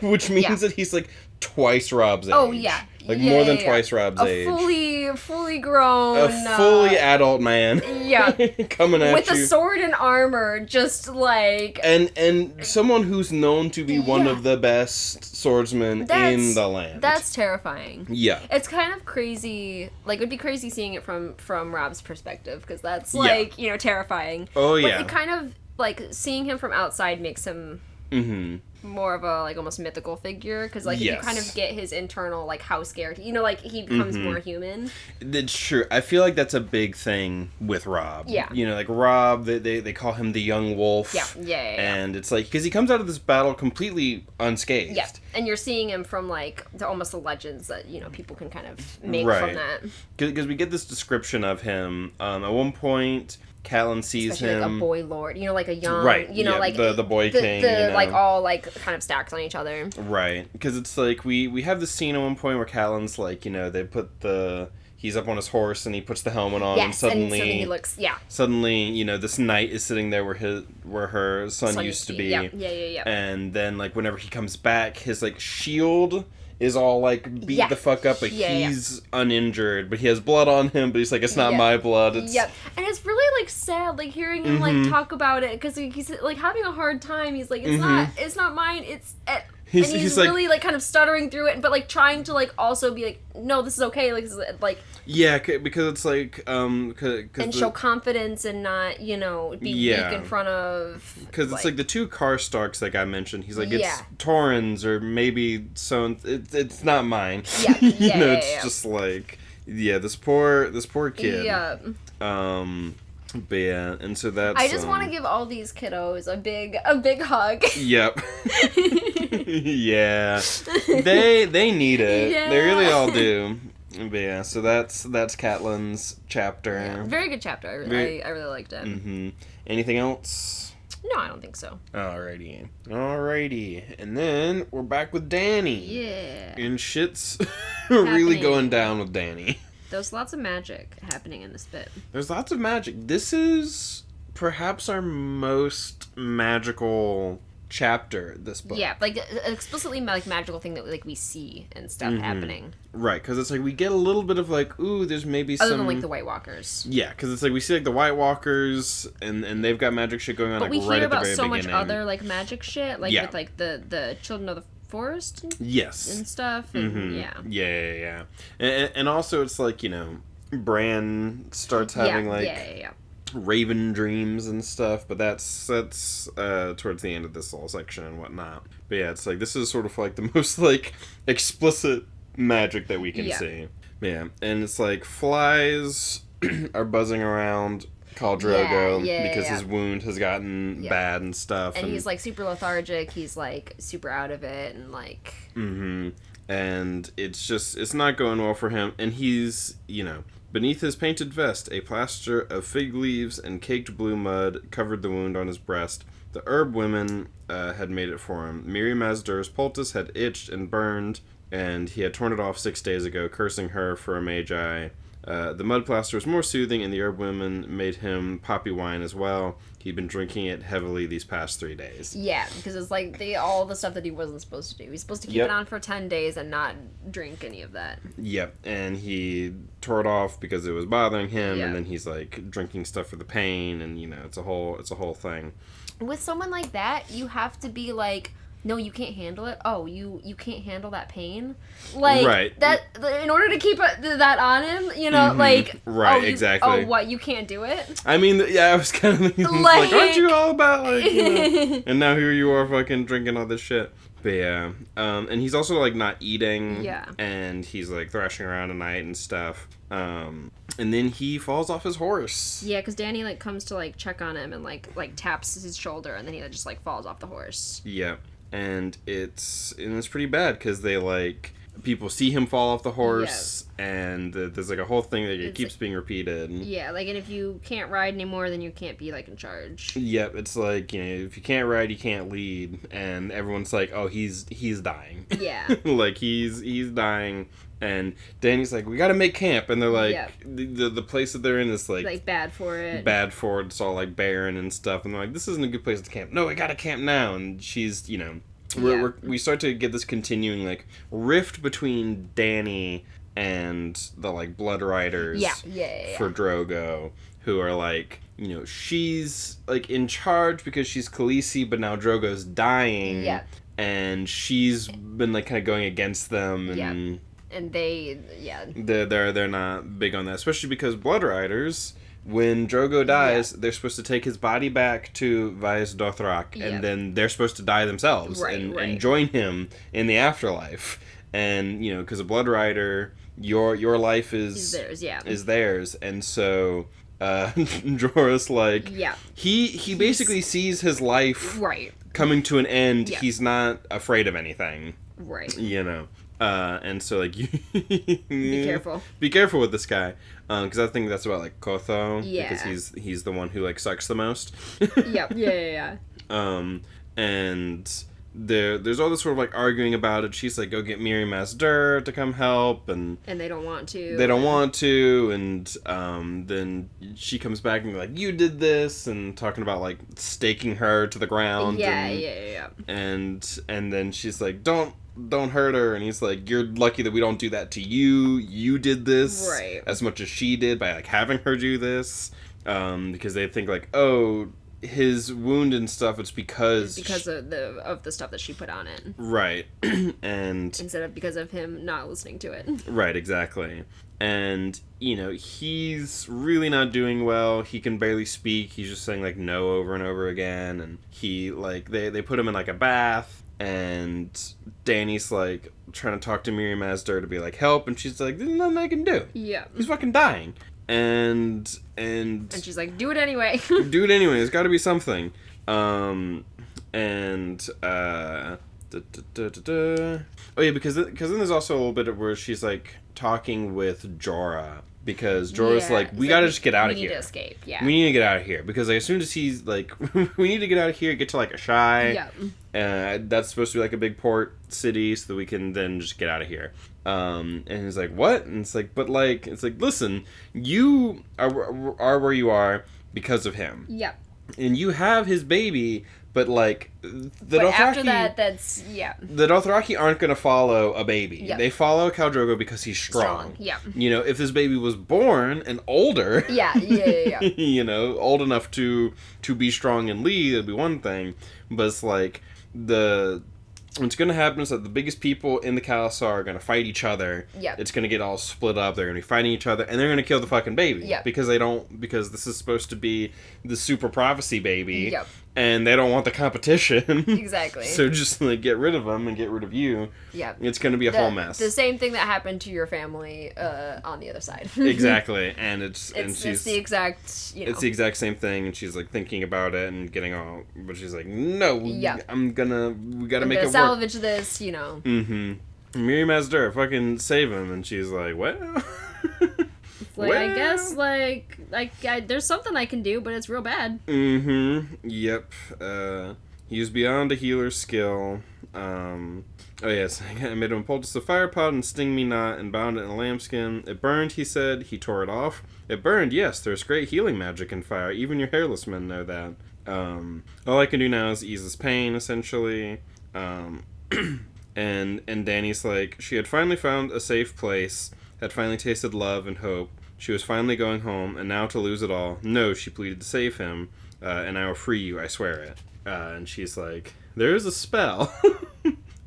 Which means that he's like twice Rob's age. Oh, yeah. Like, more than twice Rob's age. A fully grown... A fully adult man. Yeah. Coming at with you. With a sword and armor, just, like... And someone who's known to be one of the best swordsmen in the land. That's terrifying. Yeah. It's kind of crazy. Like, it would be crazy seeing it from Rob's perspective, because that's, like, you know, terrifying. Oh, but yeah. it kind of, like, seeing him from outside makes him... more of a, like, almost mythical figure, because, like, if you kind of get his internal, like, how scared, you know, like, he becomes more human. It's true. I feel like that's a big thing with Robb. Yeah. You know, like, Robb, they call him the young wolf. Yeah. And it's like, because he comes out of this battle completely unscathed. Yeah, and you're seeing him from, like, almost the legends that, you know, people can kind of make from that. Because we get this description of him, at one point... Catelyn sees especially him, like a boy lord, you know, like a young, you know, like the boy king, you know? like all like kind of stacks on each other, right? Because it's like we have this scene at one point where Catelyn's like, you know, they put he's up on his horse and he puts the helmet on, and suddenly he looks, suddenly, you know, this knight is sitting there where her son used to be, and then like whenever he comes back, his like shield is all, like, beat the fuck up, but he's uninjured, but he has blood on him, but he's like, it's not my blood, it's... Yep, and it's really, like, sad, like, hearing him, like, talk about it, because he's, like, having a hard time, he's like, it's not mine, it's... And he's really, like, kind of stuttering through it, but, like, trying to, like, also be like, no, this is okay, like, this is, like... Yeah, because it's, like, and show confidence and not, you know, be weak in front of... Because it's, like, the two Karstarks, like I mentioned, he's like, it's Torrens, or maybe so... It's not mine. Yeah, you know, it's just, like... Yeah, this poor kid. Yeah. But yeah, and so that's... I just want to give all these kiddos a big hug. Yep. Yeah. They need it. Yeah. They really all do. But yeah, so that's Catelyn's chapter. Yeah, very good chapter. I really liked it. Mm-hmm. Anything else? No, I don't think so. Alrighty. And then we're back with Dany. Yeah. And shit's really going down with Dany. There's lots of magic happening in this bit. There's lots of magic. This is perhaps our most magical chapter, this book. Yeah, like explicitly like magical thing that like we see and stuff happening. Right, because it's like we get a little bit of like, ooh, there's maybe other some... than like the White Walkers. Yeah, because it's like we see like the White Walkers and they've got magic shit going on, but like we right hear at the about very so beginning. much other like magic shit, like with like the Children of the Forest and stuff. And, Yeah. And also it's like, you know, Bran starts having raven dreams and stuff, but that's towards the end of this whole section and whatnot. But yeah, it's like this is sort of like the most like explicit magic that we can see. Yeah, and it's like flies are buzzing around Khal Drogo because his wound has gotten bad and stuff, and he's like super lethargic. He's like super out of it, and like and it's not going well for him, and he's, you know, beneath his painted vest, a plaster of fig leaves and caked blue mud covered the wound on his breast. The herb women had made it for him. Mirri Maz Duur's poultice had itched and burned, and he had torn it off 6 days ago, cursing her for a magi. The mud plaster was more soothing, and the herb women made him poppy wine as well. He'd been drinking it heavily these past 3 days. Yeah, because it's like all the stuff that he wasn't supposed to do. He's supposed to keep it on for 10 days and not drink any of that. Yep, and he tore it off because it was bothering him, and then he's like drinking stuff for the pain, and you know, it's a whole thing. With someone like that, you have to be like, no, you can't handle it. Oh, you can't handle that pain? Like, that, in order to keep that on him, you know, like... Right, exactly. Oh, what, you can't do it? I mean, yeah, I was kind of thinking, like, aren't you all about, like, you know... And now here you are fucking drinking all this shit. But yeah, and he's also, like, not eating. Yeah. And he's, like, thrashing around at night and stuff. And then he falls off his horse. Yeah, because Dany, like, comes to, like, check on him and, like taps his shoulder, and then he just, like, falls off the horse. Yep. And it's pretty bad because they like people see him fall off the horse, and there's like a whole thing that it keeps being repeated. Yeah, like, and if you can't ride anymore, then you can't be like in charge. Yep, it's like, you know, if you can't ride, you can't lead, and everyone's like, oh, he's dying. Yeah, like he's dying. And Dany's like, we gotta make camp, and they're like, the place that they're in is like bad for it. It's all like barren and stuff, and they're like, this isn't a good place to camp. No, we gotta camp now. And she's, you know, So we start to get this continuing, like, rift between Dany and the, like, Blood Riders for Drogo, who are, like, you know, she's, like, in charge because she's Khaleesi, but now Drogo's dying. Yeah. And she's been, like, kind of going against them, and... And they're not big on that, especially because Blood Riders, when Drogo dies, they're supposed to take his body back to Vaes Dothrak, and then they're supposed to die themselves and join him in the afterlife. And, you know, because a Blood Rider, your life is theirs, and so Jorah's like, he basically sees his life coming to an end. He's not afraid of anything, you know. And so, like, be careful. Be careful with this guy, because I think that's about, like, Kotho, because he's the one who, like, sucks the most. And there's all this sort of, like, arguing about it. She's like, go get Mirri Maz Dur to come help, and they don't want to. And then she comes back and like, you did this, and talking about, like, staking her to the ground. And then she's like, don't hurt her, and he's like, you're lucky that we don't do that to you. You did this as much as she did by, like, having her do this, because they think, like, oh, his wound and stuff, it's because of the stuff that she put on it, and instead of because of him not listening to it, exactly. And, you know, he's really not doing well. He can barely speak. He's just saying, like, no over and over again, and he, like, they put him in, like, a bath. And Dany's, like, trying to talk to Mirri Maz Dur to be like, help, and she's like, there's nothing I can do. Yeah. He's fucking dying. And she's like, do it anyway. Do it anyway. There's got to be something. Oh yeah, because then there's also a little bit of where she's, like, talking with Jorah. Because Jorah's like, we gotta just get out of here. We need to escape, We need to get out of here. Because, like, as soon as he's like, we need to get out of here, get to, like, Ashai. That's supposed to be, like, a big port city, so that we can then just get out of here. And he's like, what? And it's like, but, like, it's like, listen, you are where you are because of him. And you have his baby, but, like, the Dothraki... after that, that's... The Dothraki aren't going to follow a baby. They follow Khal Drogo because he's strong. You know, if this baby was born and older... you know, old enough to be strong and lead, it'd be one thing. But it's like, what's going to happen is that the biggest people in the Khalasar are going to fight each other. It's going to get all split up. They're going to be fighting each other, and they're going to kill the fucking baby. Because this is supposed to be the super prophecy baby. And they don't want the competition. Exactly. So just, like, get rid of them and get rid of you. It's going to be a whole mess. The same thing that happened to your family on the other side. Exactly. And it's the exact, you know. It's the exact same thing, and she's, like, thinking about it and getting all... But she's like, no, we gotta make it work. Salvage this, you know. Mirri Maz Dur, fucking save him. And she's like, what? Like, well, I guess, like there's something I can do, but it's real bad. Yep. He was beyond a healer's skill. Oh, yes. I made him poultice the fire pot and sting me not and bound it in a lambskin. It burned, he said. He tore it off. It burned, yes. There's great healing magic in fire. Even your hairless men know that. All I can do now is ease his pain, essentially. And Dany's like, she had finally found a safe place, had finally tasted love and hope. She was finally going home, and now to lose it all. No, she pleaded to save him, and I will free you, I swear it. And she's like, there is a spell,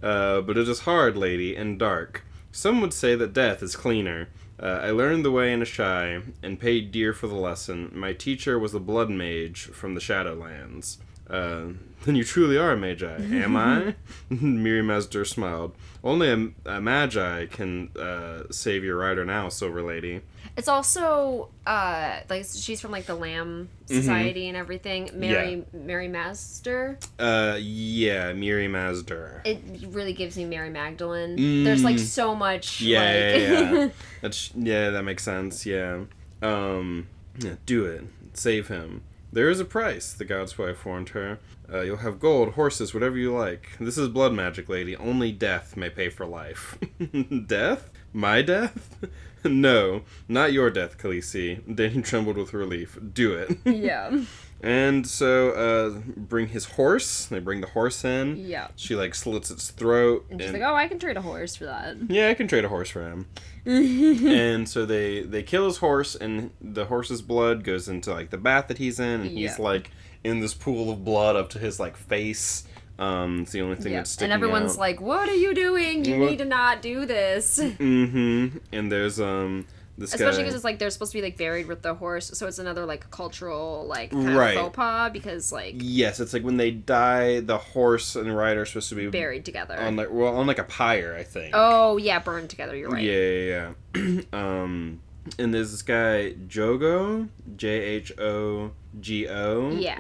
but it is hard, lady, and dark. Some would say that death is cleaner. I learned the way in Ashai, and paid dear for the lesson. My teacher was a blood mage from the Shadowlands. Then you truly are a magi, am I? Mirri Maz Dur smiled. Only a magi can save your rider now, Silver Lady. It's also, like, she's from, like, the Lamb Society and everything. Mirri Maz Dur? Yeah, Mirri Maz Dur. It really gives me Mary Magdalene. There's, like, so much, Yeah. That makes sense, yeah. Do it. Save him. There is a price, the god's wife warned her. You'll have gold, horses, whatever you like. This is blood magic, lady. Only death may pay for life. Death? My death? No, not your death, Khaleesi. Dany trembled with relief. Do it. And so, bring his horse. They bring the horse in. Yeah. She, like, slits its throat. And she's like, oh, I can trade a horse for that. Yeah, I can trade a horse for him. And so they kill his horse, and the horse's blood goes into, like, the bath that he's in, and he's, like, in this pool of blood up to his, like, face. It's the only thing that's sticking out. And everyone's like, what are you doing? You need to not do this. Mm-hmm. And there's, this Especially guy... because it's, like, they're supposed to be, like, buried with the horse, so it's another, like, cultural, like, kind of faux pas, because, like... Yes, it's like when they die, the horse and rider are supposed to be... buried together. On, like, a pyre, I think. Oh, yeah, burned together, you're right. Yeah. And there's this guy, Jogo, Jhogo,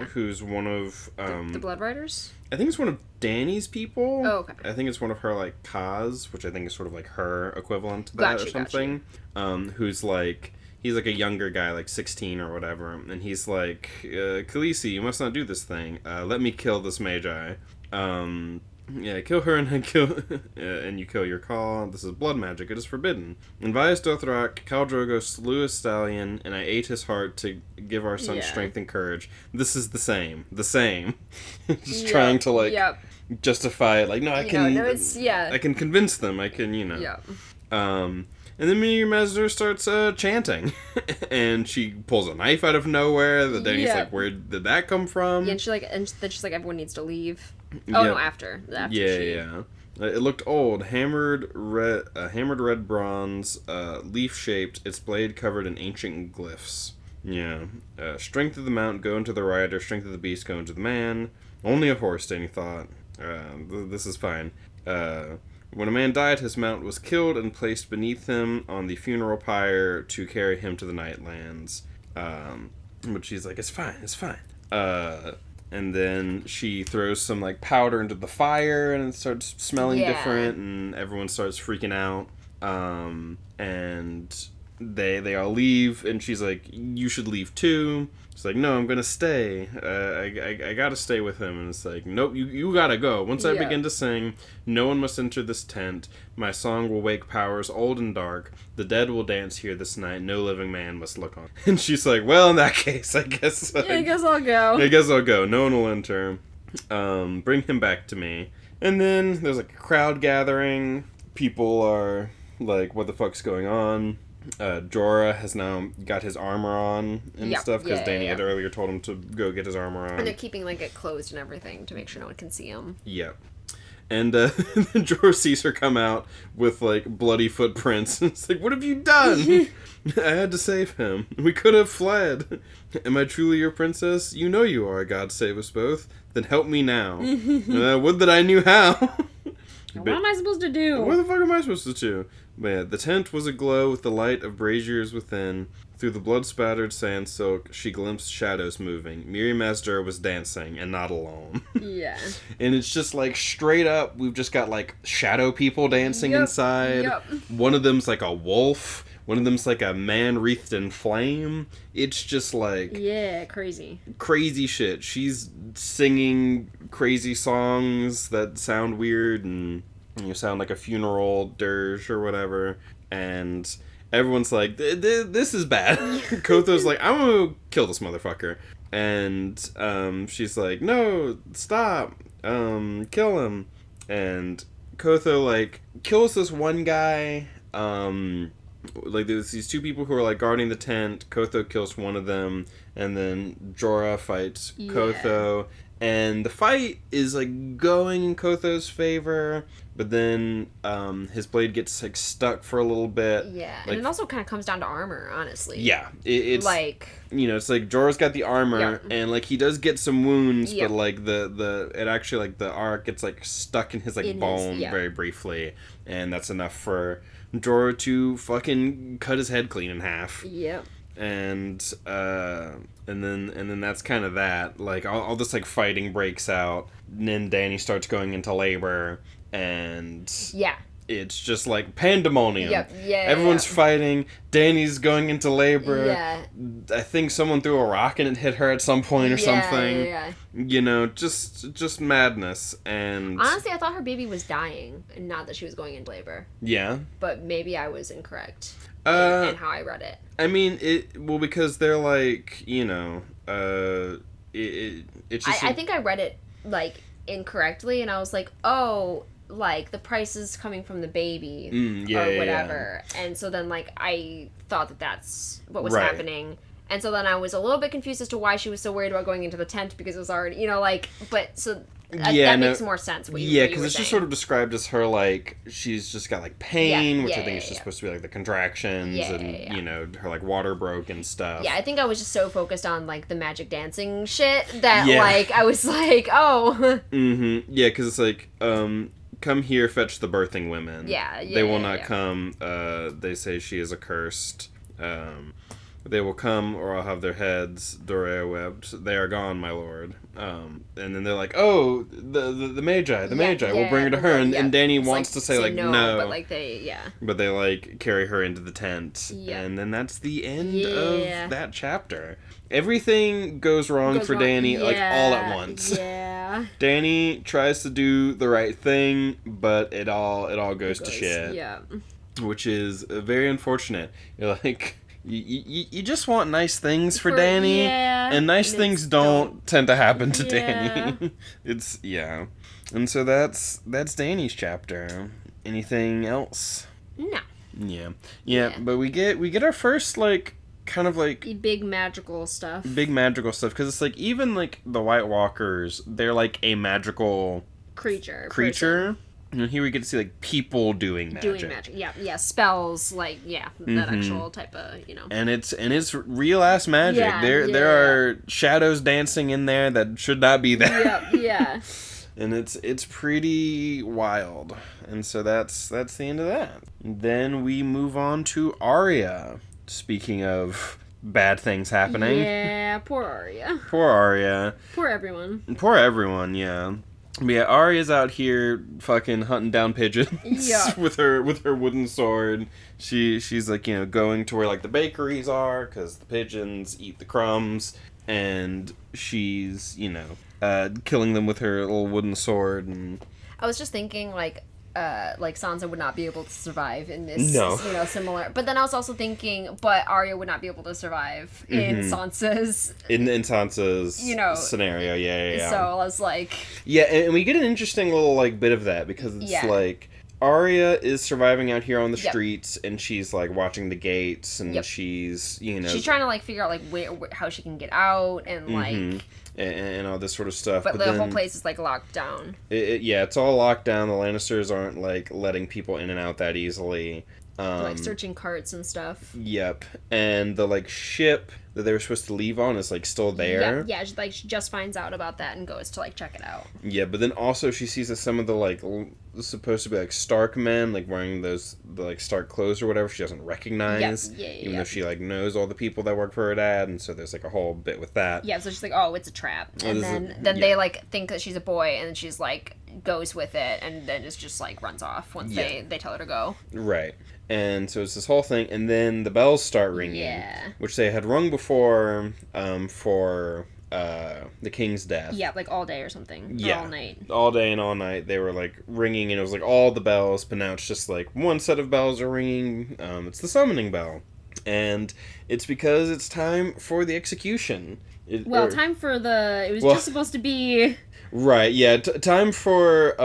who's one of... the Blood Riders? I think it's one of Dany's people. Oh, okay. I think it's one of her, like, Kaz, which I think is sort of, like, her equivalent to that or something. Who's, like... He's, like, a younger guy, like, 16 or whatever. And he's like, Khaleesi, you must not do this thing. Let me kill this Magi. Yeah, kill her and then kill... and you kill your call. This is blood magic. It is forbidden. In Vyas Dothrak, Khal Drogo slew a stallion, and I ate his heart to give our son strength and courage. This is the same. The same. Just trying to, like, justify it. Like, no, I can... I can convince them. I can, you know. Yeah. And then Mirri Maz Duur starts chanting. And she pulls a knife out of nowhere. The Dany's like, where did that come from? Yeah, and then she's like, everyone needs to leave. Oh, no, after. Yeah. It looked old. Hammered red bronze, leaf-shaped, its blade covered in ancient glyphs. Yeah. Strength of the mount, go into the rider. Strength of the beast, go into the man. Only a horse, Dany thought. This is fine. When a man died, his mount was killed and placed beneath him on the funeral pyre to carry him to the Nightlands. But she's like, it's fine. And then she throws some, like, powder into the fire, and it starts smelling different, and everyone starts freaking out. And they all leave, and she's like, you should leave too. She's like, no, I'm gonna stay. I gotta stay with him. And it's like, nope, you gotta go. Once I begin to sing, no one must enter this tent. My song will wake powers old and dark. The dead will dance here this night. No living man must look on. And she's like, well, in that case, I guess... I guess I'll go. I guess I'll go. No one will enter. Bring him back to me. And then there's, like, a crowd gathering. People are like, what the fuck's going on? Jorah has now got his armor on and stuff, because Dany had earlier told him to go get his armor on. And they're keeping, like, it closed and everything to make sure no one can see him. Yep. And then Jorah sees her come out with, like, bloody footprints. It's like, what have you done? I had to save him. We could have fled. Am I truly your princess? You know you are. God save us both. Then help me now. Would that I knew how. What am I supposed to do? What the fuck am I supposed to do? But yeah, the tent was aglow with the light of braziers within. Through the blood-spattered sand silk, she glimpsed shadows moving. Mirri Maz Duur was dancing, and not alone. Yeah. And it's just, like, straight up, we've just got, like, shadow people dancing inside. Yep. One of them's, like, a wolf. One of them's, like, a man wreathed in flame. It's just, like... Yeah, crazy. Crazy shit. She's singing crazy songs that sound weird, and you sound like a funeral dirge or whatever. And... everyone's like, this is bad. Kotho's like, I'm gonna kill this motherfucker. And she's like, no, stop. Kill him. And Kotho, like, kills this one guy. Like, there's these two people who are, like, guarding the tent. Kotho kills one of them. And then Jorah fights Kotho. And the fight is, like, going in Kotho's favor, but then his blade gets, like, stuck for a little bit. Yeah, like, and it also kind of comes down to armor, honestly. Yeah. It's, like... you know, it's, like, Jorah's got the armor, and, like, he does get some wounds, but, like, it actually, like, the arc gets, like, stuck in his, like, bone very briefly, and that's enough for Jorah to fucking cut his head clean in half. Yep. And then that's kind of that. Like, all this, like, fighting breaks out. And then Dany starts going into labor. And... yeah. It's just, like, pandemonium. Yep. Yeah. Everyone's fighting. Dany's going into labor. Yeah. I think someone threw a rock and it hit her at some point or something. Yeah. You know, just madness. And... honestly, I thought her baby was dying, and not that she was going into labor. Yeah. But maybe I was incorrect. In how I read it. I mean, because they're, like, you know, it's just... I think I read it, like, incorrectly, and I was like, oh, like, the price is coming from the baby, or whatever. Yeah. And so then, like, I thought that that's what was happening. And so then I was a little bit confused as to why she was so worried about going into the tent, because it was already, you know, like, but, so... that makes more sense. Because it's just sort of described as her, like, she's just got, like, pain, which I think is just supposed to be, like, the contractions, you know, her, like, water broke and stuff. Yeah, I think I was just so focused on, like, the magic dancing shit that, like, I was like, oh. Mm-hmm. Yeah, because it's like, come here, fetch the birthing women. They will not come. They say she is accursed. They will come, or I'll have their heads. Dorea wept. They are gone, my lord. And then they're like, oh, the Magi, we'll bring her to her. And Dany wants to say, like, no. But, like, But they, like, carry her into the tent. Yeah. And then that's the end of that chapter. Everything goes wrong for Dany, like, all at once. Yeah. Dany tries to do the right thing, but it all goes to shit. Yeah. Which is very unfortunate. You're like... You just want nice things for Dany, and nice things don't tend to happen to Dany. And so that's Dany's chapter. Anything else? No. Yeah. But we get our first, like, kind of like big magical stuff, because it's like even like the White Walkers, they're like a magical creature. And here we get to see, like, people doing magic. Yeah, spells, like, that actual type of, you know. And it's real-ass magic. There are shadows dancing in there that should not be there. Yeah. And it's pretty wild. And so that's the end of that. Then we move on to Arya. Speaking of bad things happening. Yeah, poor Arya. Poor everyone, yeah. But yeah, Arya's out here fucking hunting down pigeons with her wooden sword. She's like, you know, going to where, like, the bakeries are, because the pigeons eat the crumbs, and she's, you know, killing them with her little wooden sword. And I was just thinking, like Sansa would not be able to survive in this, you know, similar. But then I was also thinking, but Arya would not be able to survive in Sansa's... In Sansa's, you know, scenario, yeah. So I was like... Yeah, and we get an interesting little, like, bit of that, because it's like... Arya is surviving out here on the streets, and she's, like, watching the gates, and she's, you know... She's trying to, like, figure out, like, how she can get out, and, like... And all this sort of stuff. But the whole place is, like, locked down. It's all locked down. The Lannisters aren't, like, letting people in and out that easily. Like, searching carts and stuff. Yep. And the, like, ship that they were supposed to leave on is, like, still there. Yeah, she just finds out about that and goes to, like, check it out. Yeah, but then also she sees that some of the, like, supposed to be, like, Stark men, like, wearing the like, Stark clothes or whatever, she doesn't recognize. Even though she, like, knows all the people that work for her dad, and so there's, like, a whole bit with that. Yeah, so she's like, oh, it's a trap. And then they, like, think that she's a boy, and then she's, like, goes with it, and then it's just, like, runs off once they tell her to go. Right. And so it's this whole thing, and then the bells start ringing, which they had rung before for the king's death. Yeah, like all day or something. Yeah, or all night. All day and all night they were, like, ringing, and it was like all the bells, but now it's just like one set of bells are ringing. It's the summoning bell, and it's because it's time for the execution. Time for it was just supposed to be... Right, yeah, time for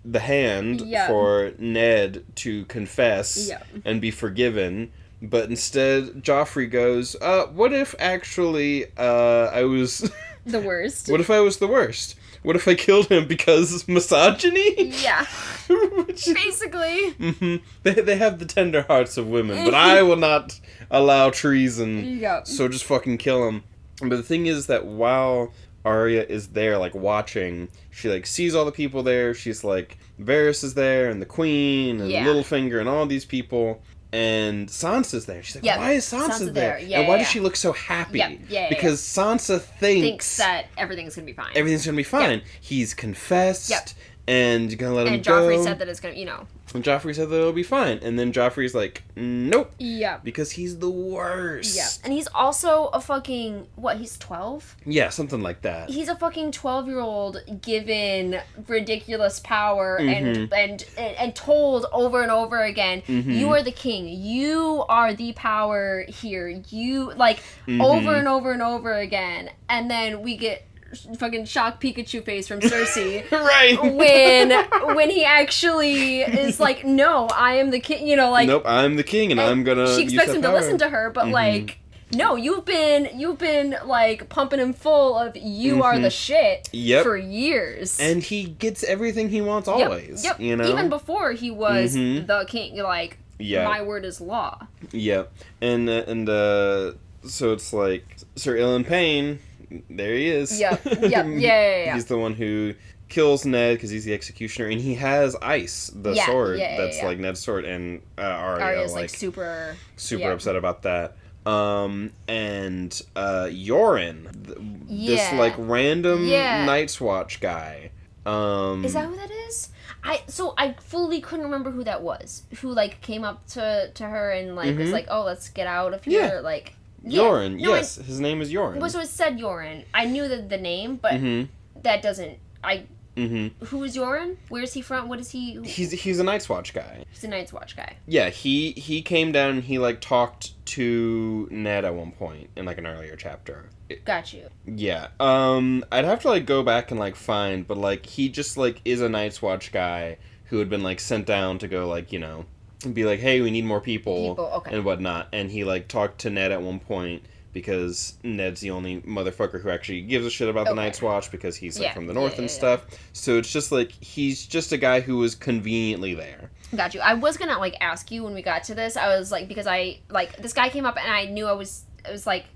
the hand for Ned to confess and be forgiven, but instead Joffrey goes, what if actually I was the worst? What if I was the worst? What if I killed him because misogyny? Yeah. Basically. Mm-hmm. They have the tender hearts of women, but I will not allow treason. So just fucking kill him. But the thing is that while Arya is there, like, watching, she, like, sees all the people there. She's like, Varys is there, and the Queen, and Littlefinger, and all these people. And Sansa's there. She's like, why is Sansa there? And why does she look so happy? Because Sansa thinks that everything's gonna be fine. Everything's gonna be fine. He's confessed, And you're gonna let him and go. And Joffrey said that it's gonna, you know. And Joffrey said that it'll be fine. And then Joffrey's like, nope. Yeah. Because he's the worst. Yeah. And he's also a fucking, what, he's 12? Yeah, something like that. He's a fucking 12-year-old given ridiculous power and told over and over again, you are the king. You are the power here. You, like, over and over and over again. And then we get fucking shock Pikachu face from Cersei. Right. When he actually is like, no, I am the king, you know, like, nope, I'm the king and I'm gonna she expects use him that to power. listen to her, but like, no, you've been like pumping him full of you are the shit for years. And he gets everything he wants always. Yep. You know? Even before he was the king, like, my word is law. Yep. And so it's like Sir Ilan Payne, there he is. Yep. Yeah. He's the one who kills Ned because he's the executioner, and he has Ice, the sword that's like Ned's sword, and Arya's like super upset about that. And Yoren, this like random Night's Watch guy. Is that who that is? I fully couldn't remember who that was. Who like came up to her and like was like, oh, let's get out of here. Like. Yoren, yes, his name is Yoren. So it said Yoren. I knew the name, but that doesn't. Who is Yoren? Where is he from? What is he? He's a Night's Watch guy. He's a Night's Watch guy. Yeah, he came down and he like talked to Ned at one point in like an earlier chapter. Got you. Yeah. I'd have to like go back and like find, but like he just like is a Night's Watch guy who had been like sent down to go like, you know, be like, hey, we need more people and whatnot. And he like talked to Ned at one point because Ned's the only motherfucker who actually gives a shit about the Night's Watch because he's like from the north and stuff. So it's just like he's just a guy who was conveniently there. Got you. I was gonna like ask you when we got to this. I was like, because I like this guy came up and I knew I was like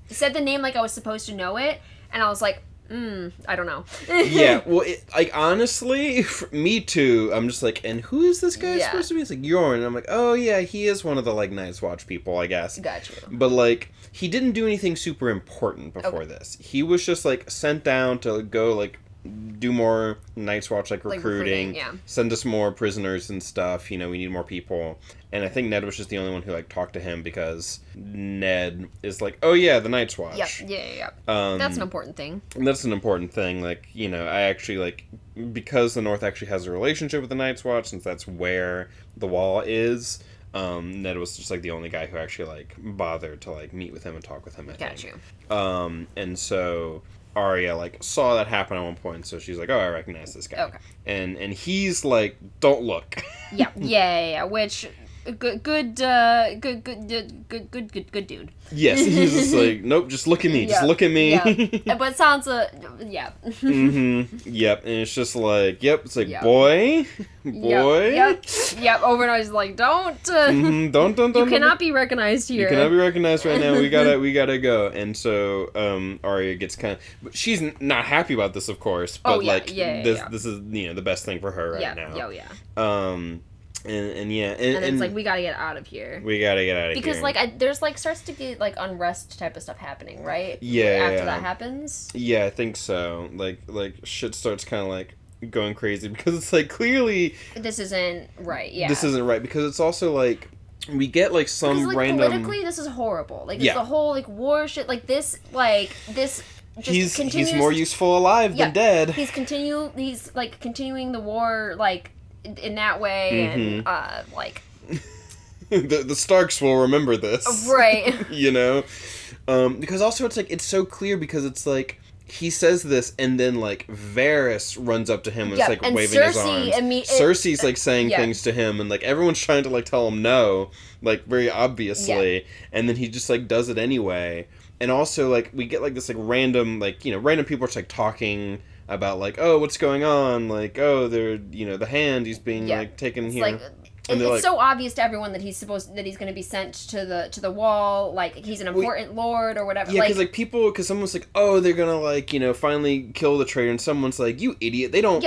said the name like I was supposed to know it, and I was like, I don't know. Yeah, well, like, honestly, me too. I'm just like, and who is this guy supposed to be? It's like, Yoren. And I'm like, oh, yeah, he is one of the, like, Night's Watch people, I guess. Got you. But, like, he didn't do anything super important before this. He was just, like, sent down to go, like, do more Night's Watch, like, recruiting, send us more prisoners and stuff, you know, we need more people. And I think Ned was just the only one who, like, talked to him because Ned is like, oh, yeah, the Night's Watch. Yep, yeah. That's an important thing. That's an important thing. Like, you know, I actually, like, because the North actually has a relationship with the Night's Watch, since that's where the Wall is, Ned was just, like, the only guy who actually, like, bothered to, like, meet with him and talk with him, I think. Got you. And so Arya, like, saw that happen at one point, so she's like, oh, I recognize this guy. Okay. And he's like, don't look. Yeah, which... Good dude. Yes, he's just like, nope, just look at me, just look at me. Yeah. But Sansa, Yep, and it's just like, it's like, boy. Yep, over and over, he's like, don't. Don't. You cannot be recognized here. You cannot be recognized right now, we gotta go. And so, Arya gets kind of, but she's not happy about this, of course, but this is, you know, the best thing for her right now. And it's like, we gotta get out of here. We gotta get out of here. Because, like, there's, like, starts to get, like, unrest type of stuff happening, right? Yeah. After that happens? Yeah, I think so. Like shit starts kind of, like, going crazy because it's, like, clearly... This isn't right, This isn't right because it's also, like... We get, like, some because, like, random... politically, this is horrible. Like, it's the whole, like, war shit. Like, this, just he's more useful alive than dead. He's continuing the war, like... in that way, and like the Starks will remember this, right? You know, because also it's like it's so clear because it's like he says this and then like Varys runs up to him and is like waving his arms. Cersei's like saying things to him and like everyone's trying to like tell him no, like very obviously, and then he just like does it anyway. And also like we get like this like random like random people are just like talking about like, oh, what's going on? Like, oh, they're the Hand, he's being like taken it's here. Like, it's like, so obvious to everyone that he's going to be sent to the Wall. Like he's an important lord or whatever. Yeah, because someone's like, oh, they're gonna like finally kill the traitor, and someone's like, you idiot, they don't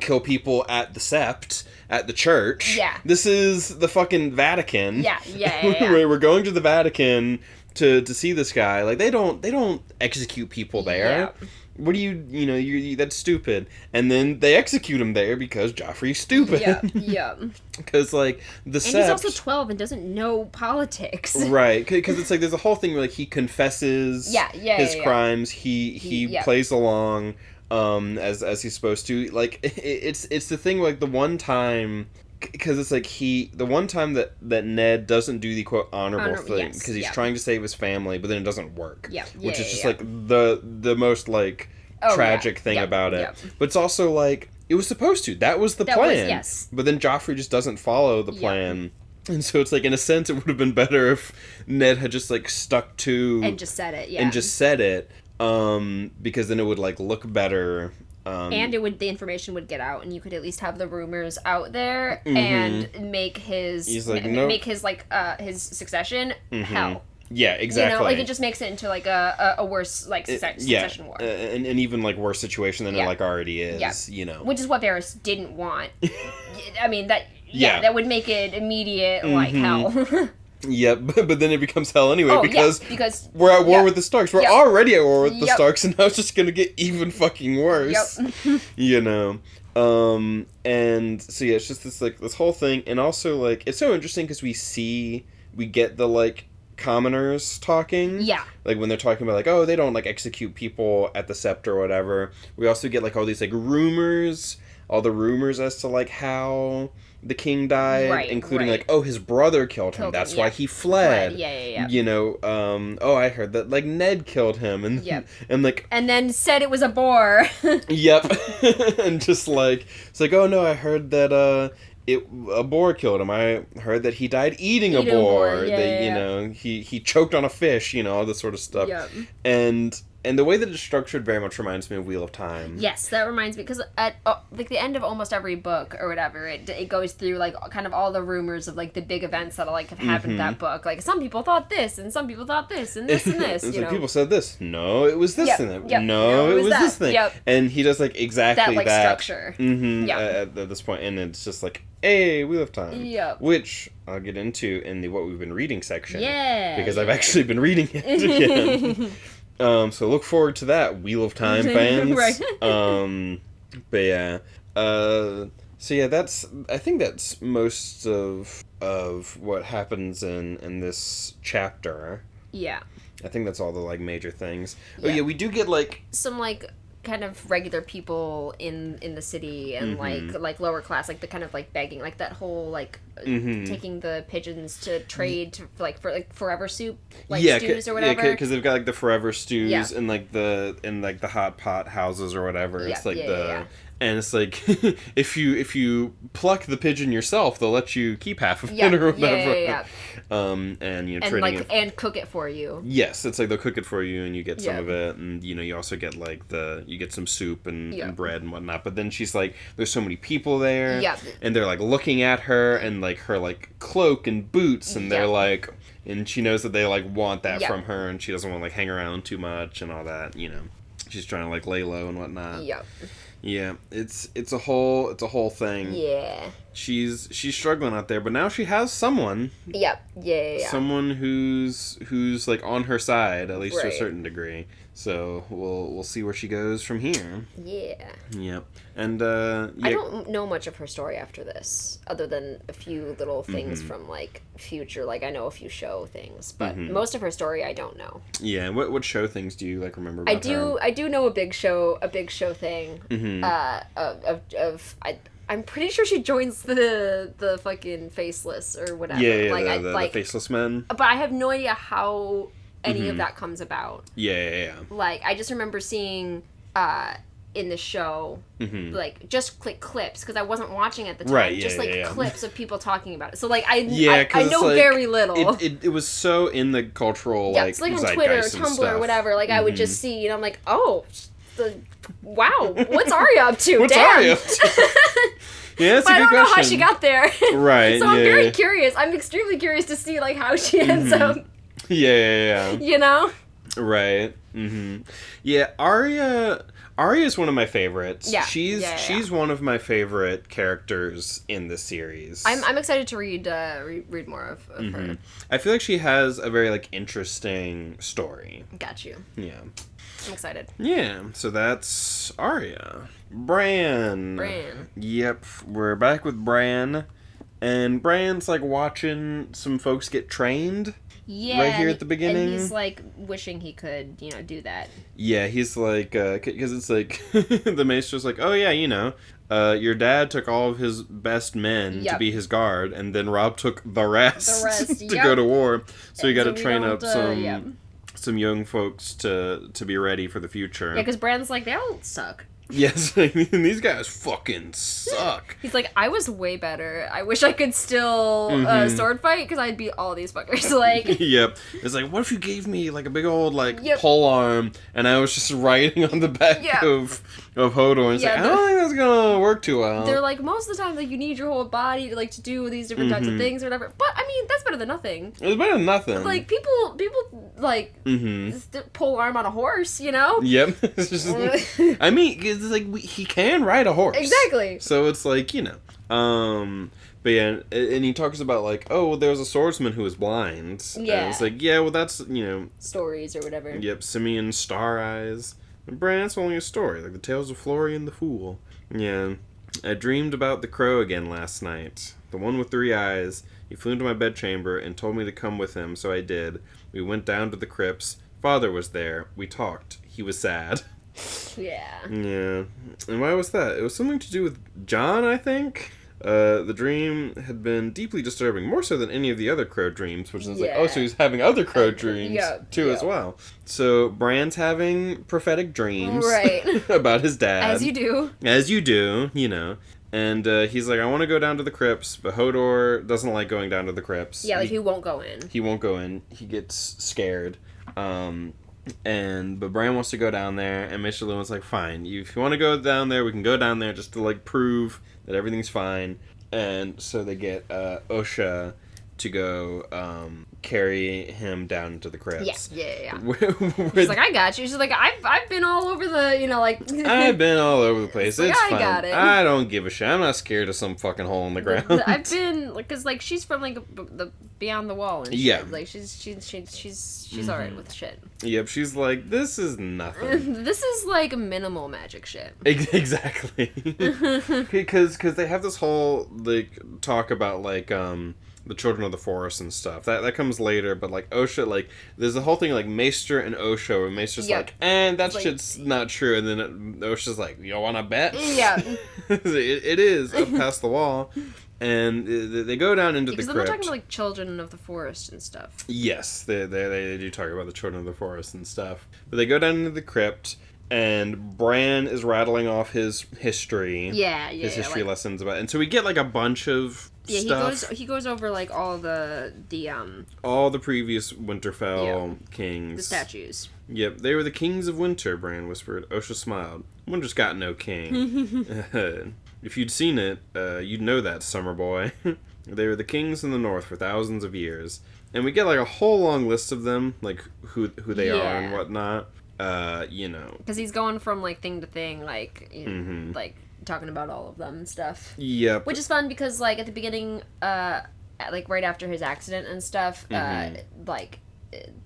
kill people at the Sept, at the church. Yeah, this is the fucking Vatican. Yeah. We're going to the Vatican to see this guy. Like, they don't execute people there. Yeah. What do you that's stupid. And then they execute him there because Joffrey's stupid. Yeah. Because, like, the Sept... And he's also 12 and doesn't know politics. Right. Because it's like, there's a whole thing where, like, he confesses his crimes. He plays along as he's supposed to. Like, it's the thing, like, the one time... Because it's like the one time that Ned doesn't do the quote honorable thing because he's trying to save his family, but then it doesn't work. Which is just like the most like tragic thing about it. But it's also like it was supposed to. That was the plan. But then Joffrey just doesn't follow the plan. And so it's like, in a sense, it would have been better if Ned had just like stuck to and just said it. Because then it would like look better. And the information would get out, and you could at least have the rumors out there and make his his succession hell. Yeah, exactly. You know, like, it just makes it into like a worse like succession war, and even like worse situation than it like already is. You know, which is what Varys didn't want. I mean that would make it immediate like hell. Yeah, but then it becomes hell anyway because we're at war with the Starks. We're already at war with the Starks, and now it's just gonna get even fucking worse. You know, and so it's just this whole thing, and also like it's so interesting because we get the like commoners talking. Yeah, like when they're talking about like, oh, they don't like execute people at the Sept or whatever. We also get like all these like rumors, all the rumors as to like how the king died, including like, oh, his brother killed him. That's why he fled. Yeah. You know, oh, I heard that like Ned killed him, and and then said it was a boar. And just like it's like, oh no, I heard that a boar killed him. I heard that he died eating a boar. You know, he choked on a fish. You know, all this sort of stuff. And the way that it's structured very much reminds me of Wheel of Time. Yes, that reminds me, because at like the end of almost every book or whatever, it goes through like kind of all the rumors of like the big events that like have happened in that book. Like some people thought this, and some people thought this, and this and this. You know, people said this. No, it was this and that. No, it was this thing. And he does like exactly that. Structure. At this point, and it's just like, hey, Wheel of Time. Which I'll get into in the what we've been reading section. Because I've actually been reading it again. So look forward to that, Wheel of Time fans. Right. But yeah. So yeah, I think that's most of what happens in this chapter. Yeah. I think that's all the like major things. Oh yeah, we do get like some like kind of regular people in the city and like lower class, like the kind of like begging, like that whole like taking the pigeons to trade for forever soup, like stews or whatever. Yeah, because they've got like the forever stews and like the hot pot houses or whatever. It's like and it's like if you pluck the pigeon yourself, they'll let you keep half of it or whatever. And you know, and like and cook it for you. Yes, it's like they'll cook it for you, and you get some of it, and you know you also get like you get some soup and bread and whatnot. But then she's like, there's so many people there, and they're like looking at her and like her like cloak and boots, and they're like, and she knows that they like want that from her, and she doesn't want to like hang around too much and all that. You know, she's trying to like lay low and whatnot. Yeah, it's a whole thing. Yeah. She's struggling out there, but now she has someone. Someone who's like on her side, at least to a certain degree. So we'll see where she goes from here. Yeah. Yep. And I don't know much of her story after this, other than a few little things from like future. Like I know a few show things, but most of her story I don't know. Yeah. What show things do you like remember about her? I do know a big show thing. I'm pretty sure she joins the fucking Faceless or whatever. Yeah, the Faceless Men. But I have no idea how any of that comes about. Yeah. Like, I just remember seeing in the show, like, just clips, because I wasn't watching at the time. Clips of people talking about it. So, like, I know like, very little. It was so in the cultural, like, it's like on Twitter or Tumblr or whatever. Like, I would just see, and I'm like, oh, wow, what's Arya up to? What's Arya up to? Yeah, that's a good question. I don't know how she got there. Right. So I'm very curious. I'm extremely curious to see, like, how she ends up. Yeah. You know? Right. Mm-hmm. Yeah, Arya is one of my favorites. Yeah. She's one of my favorite characters in this series. I'm excited to read more of her. I feel like she has a very like interesting story. Got you. Yeah. I'm excited. Yeah, so that's Arya. Bran. Yep, we're back with Bran. And Bran's like watching some folks get trained. Yeah, right here at the beginning. And he's like wishing he could, do that. Yeah, he's like, because it's like, the maester's like, oh yeah, your dad took all of his best men to be his guard, and then Rob took the rest to go to war. So you got to train up some young folks to be ready for the future. Yeah, because Bran's like, they all suck. Yes, and these guys fucking suck. He's like, I was way better. I wish I could still sword fight, because I'd beat all these fuckers. Like, yep. It's like, what if you gave me like a big old pole arm, and I was just riding on the back of Hodor, and it's like, I don't think that's gonna work too well. They're like, most of the time, like, you need your whole body to do these different types of things or whatever. But I mean, that's better than nothing. It's better than nothing. Like, people like pole arm on a horse, Yep. It's just, I mean, it's like he can ride a horse. Exactly. So it's like, but yeah, and he talks about like, oh, there was a swordsman who was blind. Yeah. And it's like, yeah, well, that's stories or whatever. Yep, Simeon Star Eyes. And Bran, it's only a story, like the tales of Florian the Fool. Yeah. I dreamed about the crow again last night. The one with 3 eyes. He flew into my bedchamber and told me to come with him, so I did. We went down to the crypts. Father was there. We talked. He was sad. Yeah. Yeah. And why was that? It was something to do with John, I think. The dream had been deeply disturbing, more so than any of the other crow dreams, which is like, oh, so he's having other crow dreams too as well. So Bran's having prophetic dreams about his dad. As you do. As you do, And he's like, I want to go down to the crypts, but Hodor doesn't like going down to the crypts. Yeah, like he won't go in. He won't go in. He gets scared. But Bran wants to go down there, and Maester Luwin's like, fine, if you want to go down there, we can go down there just to like prove that everything's fine. And so they get Osha to go carry him down into the crypts. Yeah. She's like, I got you. She's like, I've been all over the, I've been all over the place. It's like, fine. I got it. I don't give a shit. I'm not scared of some fucking hole in the ground. I've been, because, like, she's from, like, the Beyond the Wall and shit. Yeah. Like, she's alright with shit. Yep, she's like, this is nothing. This is, like, minimal magic shit. Exactly. Because they have this whole, like, talk about, like, the Children of the Forest and stuff. That comes later, but like Osha, like there's a whole thing like Maester and Osha, where Maester's like, that shit's not true, and then Osha's like, you wanna bet? Yeah. it is up past the wall, and they go down into the crypt. Because they're talking about like Children of the Forest and stuff. Yes, they do talk about the Children of the Forest and stuff, but they go down into the crypt. And Bran is rattling off his history. His history lessons about it. And so we get like a bunch of stuff. He goes over like all the all the previous Winterfell kings. The statues. Yep, they were the kings of winter, Bran whispered. Osha smiled. Winter's got no king. If you'd seen it, you'd know that, summer boy. They were the kings in the north for thousands of years. And we get like a whole long list of them, like who they are and whatnot. Because he's going from like thing to thing, like like talking about all of them and stuff. Yep. Which is fun because like at the beginning, like right after his accident and stuff, like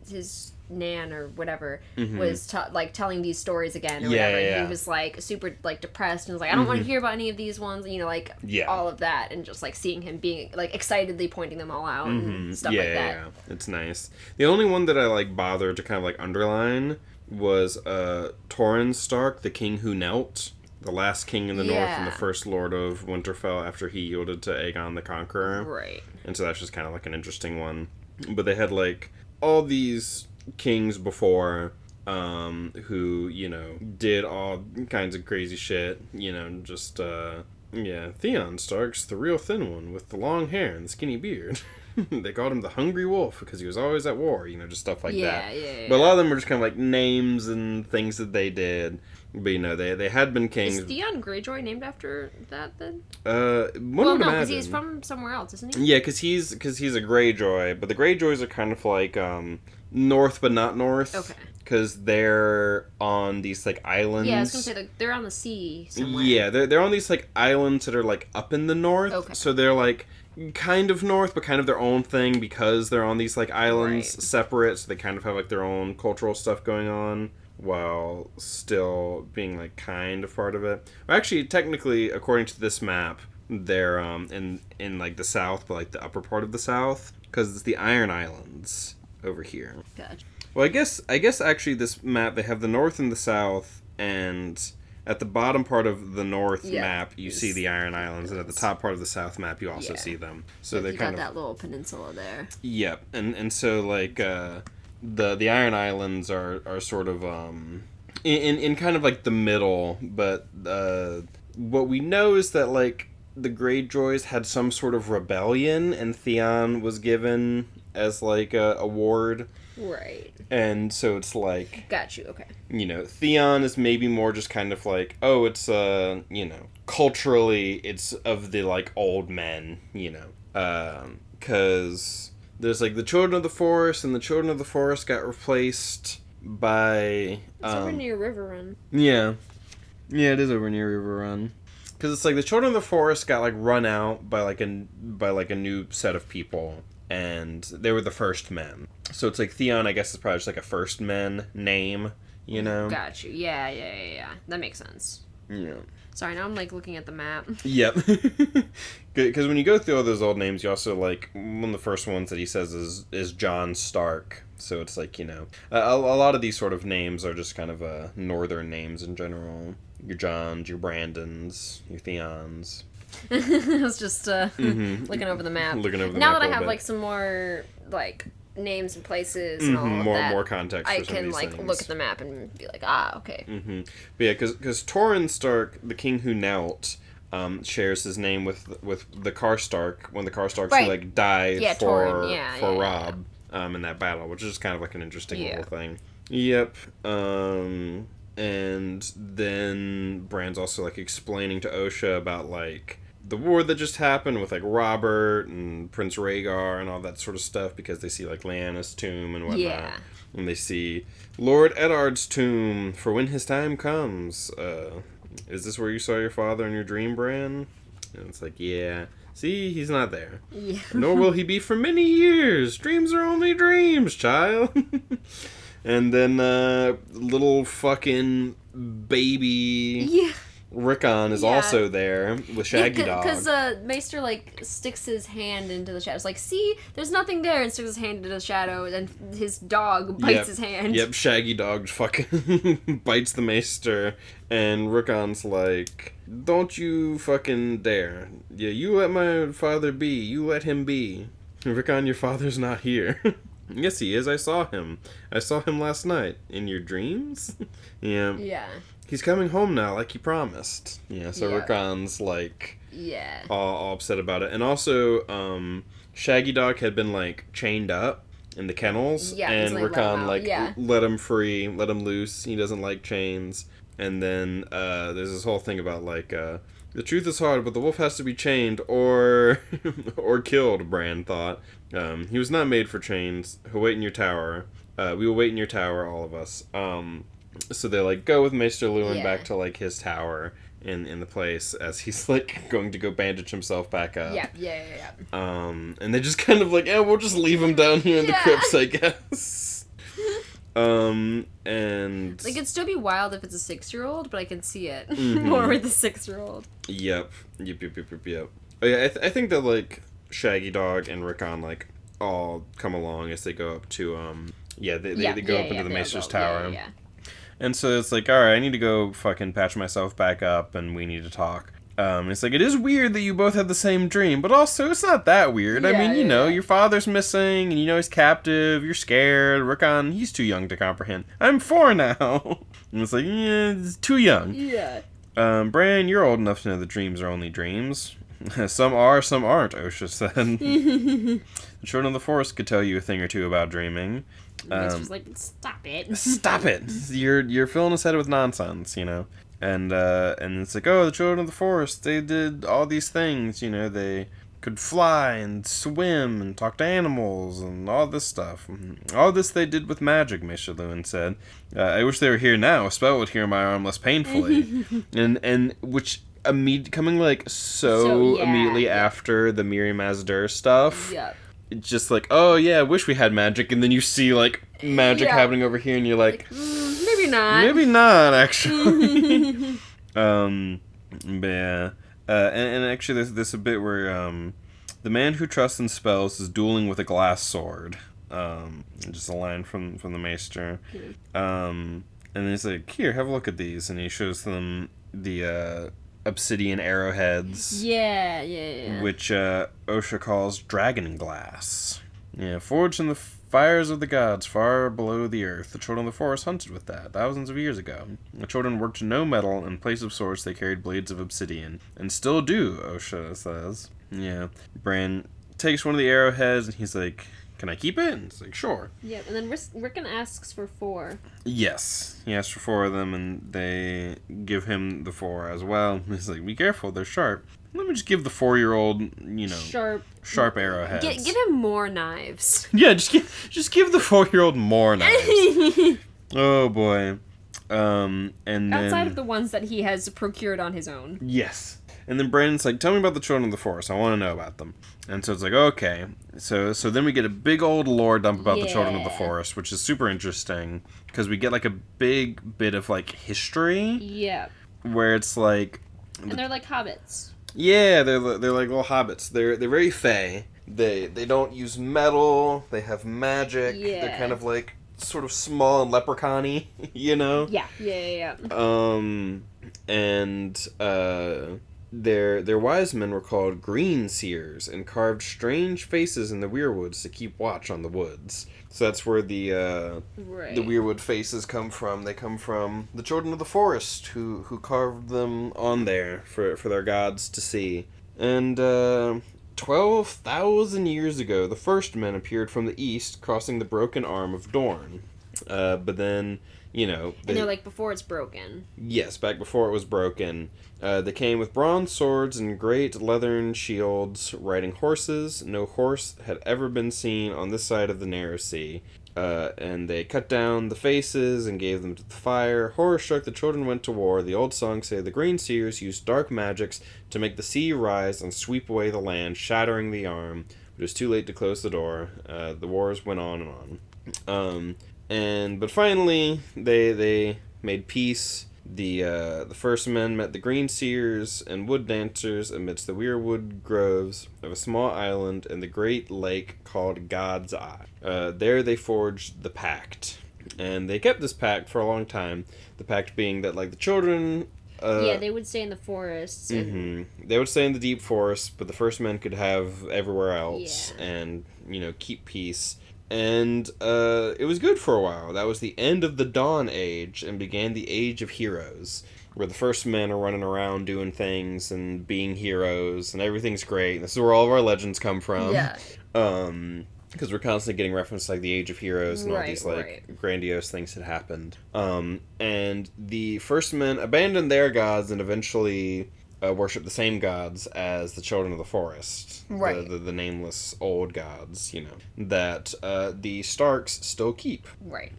his nan or whatever was telling these stories again or whatever. And he was like super like depressed and was like, I don't want to hear about any of these ones, all of that, and just like seeing him being like excitedly pointing them all out and stuff like that. Yeah, it's nice. The only one that I like bothered to kind of like underline was Torrhen Stark, the king who knelt, the last king in the north and the first lord of Winterfell after he yielded to Aegon the Conqueror. Right. And so that's just kind of like an interesting one. But they had like all these kings before who, did all kinds of crazy shit, just Theon Stark's the real thin one with the long hair and the skinny beard. They called him the Hungry Wolf because he was always at war, just stuff like that. Yeah. But a lot of them were just kind of like names and things that they did. But, they had been kings. Is Theon Greyjoy named after that, then? No, because he's from somewhere else, isn't he? Yeah, because he's a Greyjoy, but the Greyjoys are kind of like, north but not north. Okay. Because they're on these, like, islands. Yeah, I was gonna say, they're on the sea somewhere. Yeah, they're on these, like, islands that are, like, up in the north. Okay. So they're, like, kind of north, but kind of their own thing because they're on these, like, islands separate, so they kind of have, like, their own cultural stuff going on, while still being, like, kind of part of it. Well, actually, technically, according to this map, they're, in like, the south, but, like, the upper part of the south, because it's the Iron Islands over here. Gotcha. Well, I guess actually this map, they have the north and the south, and at the bottom part of the north map, you see the Iron Islands, and at the top part of the south map, you also see them. So they kind of... that little peninsula there. Yep, and so, like, the Iron Islands are sort of, in kind of, like, the middle, but, what we know is that, like, the Greyjoys had some sort of rebellion, and Theon was given as, like, a award. Right. And so it's like... Got you, okay. Theon is maybe more just kind of like, oh, it's, culturally, it's of the, like, old men, because there's, like, the Children of the Forest, and the Children of the Forest got replaced by... It's over near Riverrun. Yeah. Yeah, it is over near Riverrun. Because it's like the Children of the Forest got, like, run out by a new set of people. And they were the first men. So it's like Theon, I guess, is probably just like a first men name, Got you. Yeah. That makes sense. Yeah. Sorry, now I'm, like, looking at the map. Yep. Because when you go through all those old names, you also, like, one of the first ones that he says is Jon Stark. So it's like, a lot of these sort of names are just kind of northern names in general. Your Jons, your Brandons, your Theons. I was just looking over the map. Now that I have, like, some more, like, names and places and all of that. More context for I some can, of these like, things. look at the map and be like, okay. Mm-hmm. But yeah, because Torrhen Stark, the king who knelt, shares his name with the Karstark, when the Karstarks who, like, died for Robb in that battle, which is just kind of, like, an interesting little thing. Yep. And then Bran's also, like, explaining to Osha about, like, the war that just happened with, like, Robert and Prince Rhaegar and all that sort of stuff, because they see, like, Lyanna's tomb and whatnot. Yeah. And they see Lord Eddard's tomb, for when his time comes. Is this where you saw your father in your dream, Bran? And it's like, yeah. See, he's not there. Yeah. Nor will he be for many years. Dreams are only dreams, child. And then, little fucking baby Rickon is also there with Shaggy Dog. Because Maester, like, sticks his hand into the shadows. Like, see, there's nothing there, and sticks his hand into the shadow, and his dog bites his hand. Yep, Shaggy Dog fucking bites the Maester, and Rickon's like, don't you fucking dare. Yeah, you let my father be. You let him be. Rickon, your father's not here. Yes, he is. I saw him. I saw him last night. In your dreams? Yeah. Yeah. He's coming home now, like he promised. Yeah, so Rickon's, like... Yeah. All upset about it. And also, Shaggy Dog had been, like, chained up in the kennels. Yeah, and Rickon, let him free, let him loose. He doesn't like chains. And then, there's this whole thing about, like, the truth is hard, but the wolf has to be chained or killed, Bran thought. He was not made for chains. He'll wait in your tower. We will wait in your tower, all of us. So they, like, go with Maester Luwin back to, like, his tower in the place as he's, like, going to go bandage himself back up. Yeah. And they just kind of like, we'll just leave him down here in the crypts, I guess. And... Like, it'd still be wild if it's a 6-year-old, but I can see it more with a 6-year-old. Yep. Oh, yeah, I think that, like, Shaggy Dog and Rickon, like, all come along as they go up to, they go up into the Maester's tower. Yeah. And so it's like, alright, I need to go fucking patch myself back up, and we need to talk. It's like, it is weird that you both had the same dream, but also it's not that weird. I mean, your father's missing, and he's captive, you're scared. Rickon, he's too young to comprehend. I'm 4 now. And it's like, it's too young. Yeah. Bran, you're old enough to know that dreams are only dreams. Some are, some aren't, Osha said. The Children of the Forest could tell you a thing or two about dreaming. It's like, stop it. Stop it. You're filling us head with nonsense, And it's like, oh, the children of the forest, they did all these things, they could fly and swim and talk to animals and all this stuff. All this they did with magic, Maester Luwin said. I wish they were here now. A spell would heal my arm less painfully. and which coming like immediately after the Miri Mazdur stuff. Yep. It's just like, oh yeah, I wish we had magic, and then you see like magic happening over here, and you're like maybe not. Maybe not, actually. But yeah. And actually, there's a bit where the man who trusts in spells is dueling with a glass sword. Just a line from the Maester. And then he's like, here, have a look at these. And he shows them the obsidian arrowheads. Yeah. Which Osha calls dragon glass. Yeah, forged in the fires of the gods far below the earth. The children of the forest hunted with that thousands of years ago. The children worked no metal. In place of swords, they carried blades of obsidian. And still do, Osha says. Yeah. Bran takes one of the arrowheads and he's like, can I keep it? And it's like, sure. Yeah, and then Rickon asks for 4. Yes. He asks for 4 of them and they give him the 4 as well. He's like, be careful, they're sharp. Let me just give the 4-year-old, sharp arrowheads. Give him more knives. Yeah, just give the 4-year-old more knives. Oh boy. And then outside of the ones that he has procured on his own. Yes. And then Brandon's like, tell me about the children of the forest. I want to know about them. And so it's like, okay. So then we get a big old lore dump about the children of the forest, which is super interesting because we get like a big bit of like history. Yeah. Where it's like, and they're like hobbits. Yeah, they're like little hobbits. They're very fey. They don't use metal. They have magic. Yeah. They're kind of like sort of small and leprechaun-y, Yeah. And their wise men were called green seers and carved strange faces in the weirwoods to keep watch on the woods. So that's where the weirwood faces come from. They come from the children of the forest who carved them on there for their gods to see. And 12,000 years ago, the first men appeared from the east, crossing the broken arm of Dorne. But then, and they're like, before it's broken. Yes, back before it was broken. They came with bronze swords and great leathern shields, riding horses. No horse had ever been seen on this side of the narrow sea. And they cut down the faces and gave them to the fire. Horror-struck, the children went to war. The old songs say the green seers used dark magics to make the sea rise and sweep away the land, shattering the arm. But it was too late to close the door. The wars went on and on. But finally, they made peace. The first men met the green seers and wood dancers amidst the weirwood groves of a small island in the great lake called God's Eye. There they forged the pact, and they kept this pact for a long time. The pact being that, like, the children. They would stay in the forests. And... They would stay in the deep forest, but the first men could have everywhere else and keep peace. And it was good for a while. That was the end of the Dawn Age and began the Age of Heroes, where the first men are running around doing things and being heroes, and everything's great. This is where all of our legends come from. Yeah. Because we're constantly getting referenced to, like, the Age of Heroes and all these, like, grandiose things that happened. And the first men abandoned their gods and eventually worship the same gods as the children of the forest. Right. The nameless old gods, that the Starks still keep. Right.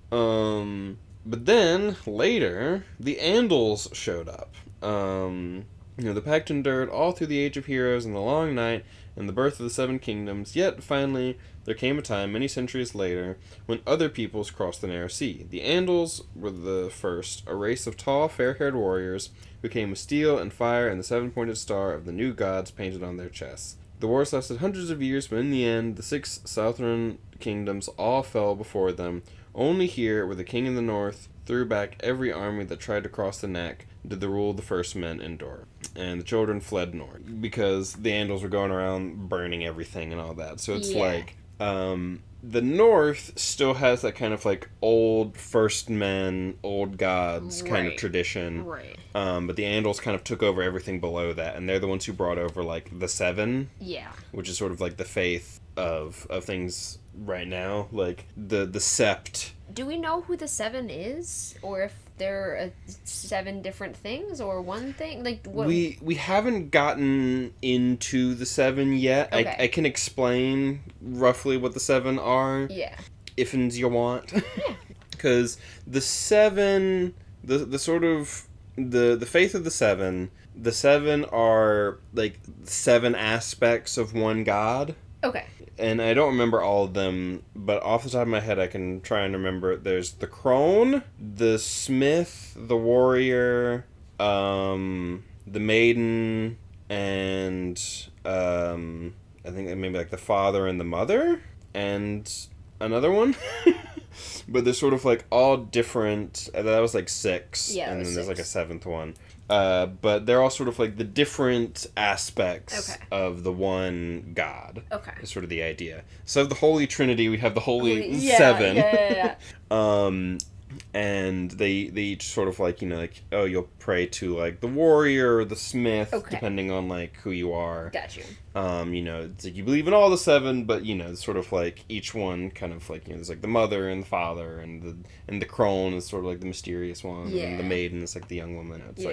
But then, later, the Andals showed up. The pact endured all through the Age of Heroes and the Long Night and the birth of the Seven Kingdoms, yet finally there came a time, many centuries later, when other peoples crossed the narrow sea. The Andals were the first, a race of tall, fair-haired warriors who came with steel and fire and the seven-pointed star of the new gods painted on their chests. The wars lasted hundreds of years, but in the end, the 6 southern kingdoms all fell before them. Only here, where the king in the north threw back every army that tried to cross the neck, did the rule of the first men endure. And the children fled north, because the Andals were going around burning everything and all that. So it's like, the North still has that kind of, like, old first men, old gods kind of tradition. Right. But the Andals kind of took over everything below that, and they're the ones who brought over, like, the Seven. Yeah. Which is sort of like the faith of things right now. Like, the Sept. Do we know who the Seven is? Or if there are 7 different things or one thing? Like, what? We haven't gotten into the 7 yet. Okay. I can explain roughly what the 7 are. Yeah. If you want. Yeah. Because the 7, the sort of, the faith of the 7, the 7 are, like, 7 aspects of one god. Okay. And I don't remember all of them, but off the top of my head I can try and remember. There's the crone, the smith, the warrior, the maiden, and I think maybe like the father and the mother, and another one. But they're sort of like all different. That was like 6, yeah, and then there's 6. like a 7th one. But they're all sort of like the different aspects of the one god. Okay. Is sort of the idea. So the Holy Trinity, we have the Holy 7. Yeah. And they each sort of like, like, oh, you'll pray to like the warrior or the smith, depending on like who you are. Got you. It's like you believe in all the 7, but it's sort of like each one kind of like, there's like the mother and the father, and the crone is sort of like the mysterious one, and the maiden is like the young woman. It's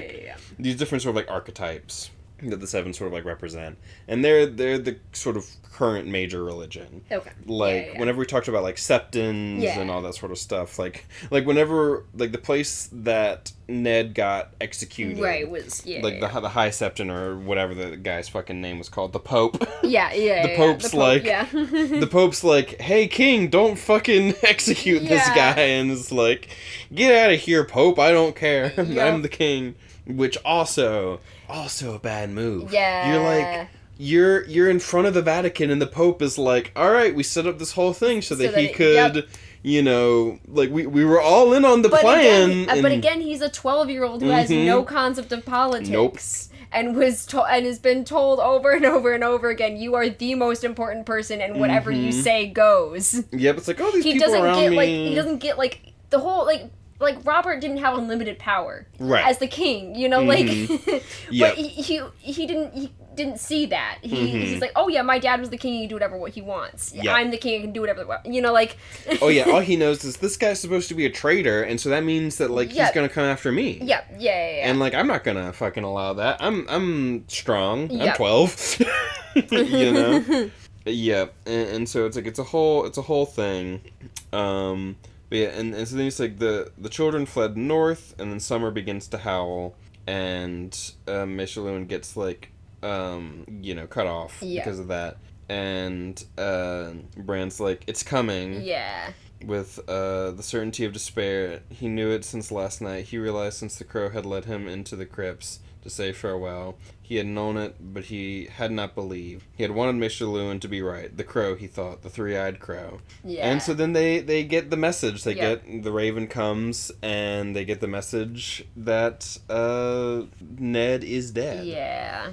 these different sort of like archetypes that the 7 sort of like represent, and they're the sort of current major religion. Okay. Like whenever we talked about like septons and all that sort of stuff, like whenever like the place that Ned got executed, was the High Septon or whatever the guy's fucking name was called, the Pope. The Pope's the Pope's like, hey King, don't fucking execute this guy, and it's like, get out of here, Pope, I don't care. I'm the king. Which also a bad move. Yeah. You're like, you're in front of the Vatican, and the Pope is like, all right, we set up this whole thing so that he could, like, we were all in on the plan. But again, he's a 12-year-old who has no concept of politics. Nope. And has been told over and over and over again, you are the most important person, and whatever you say goes. Yep, it's like, oh, these people around me. He doesn't get, like, the whole, like Robert didn't have unlimited power as the king, but he didn't see that. He's like, oh yeah, my dad was the king, he can do whatever what he wants. Yep. I'm the king, I can do whatever like. Oh yeah, all he knows is this guy's supposed to be a traitor, and so that means that like he's gonna come after me. Yeah. And like I'm not gonna fucking allow that. I'm strong. I'm 12. Yeah, and so it's like it's a whole thing. But yeah, and so then it's like the children fled north, and then summer begins to howl, and Meshaloon gets like cut off because of that, and Bran's like, it's coming. Yeah. With the certainty of despair, he knew it since last night. He realized since the crow had led him into the crypts to say farewell. He had known it, but he had not believed. He had wanted Meshaloon to be right. The crow, he thought, the 3-eyed crow. Yeah. And so then they get the message. They get, the raven comes, and they get the message that Ned is dead. Yeah.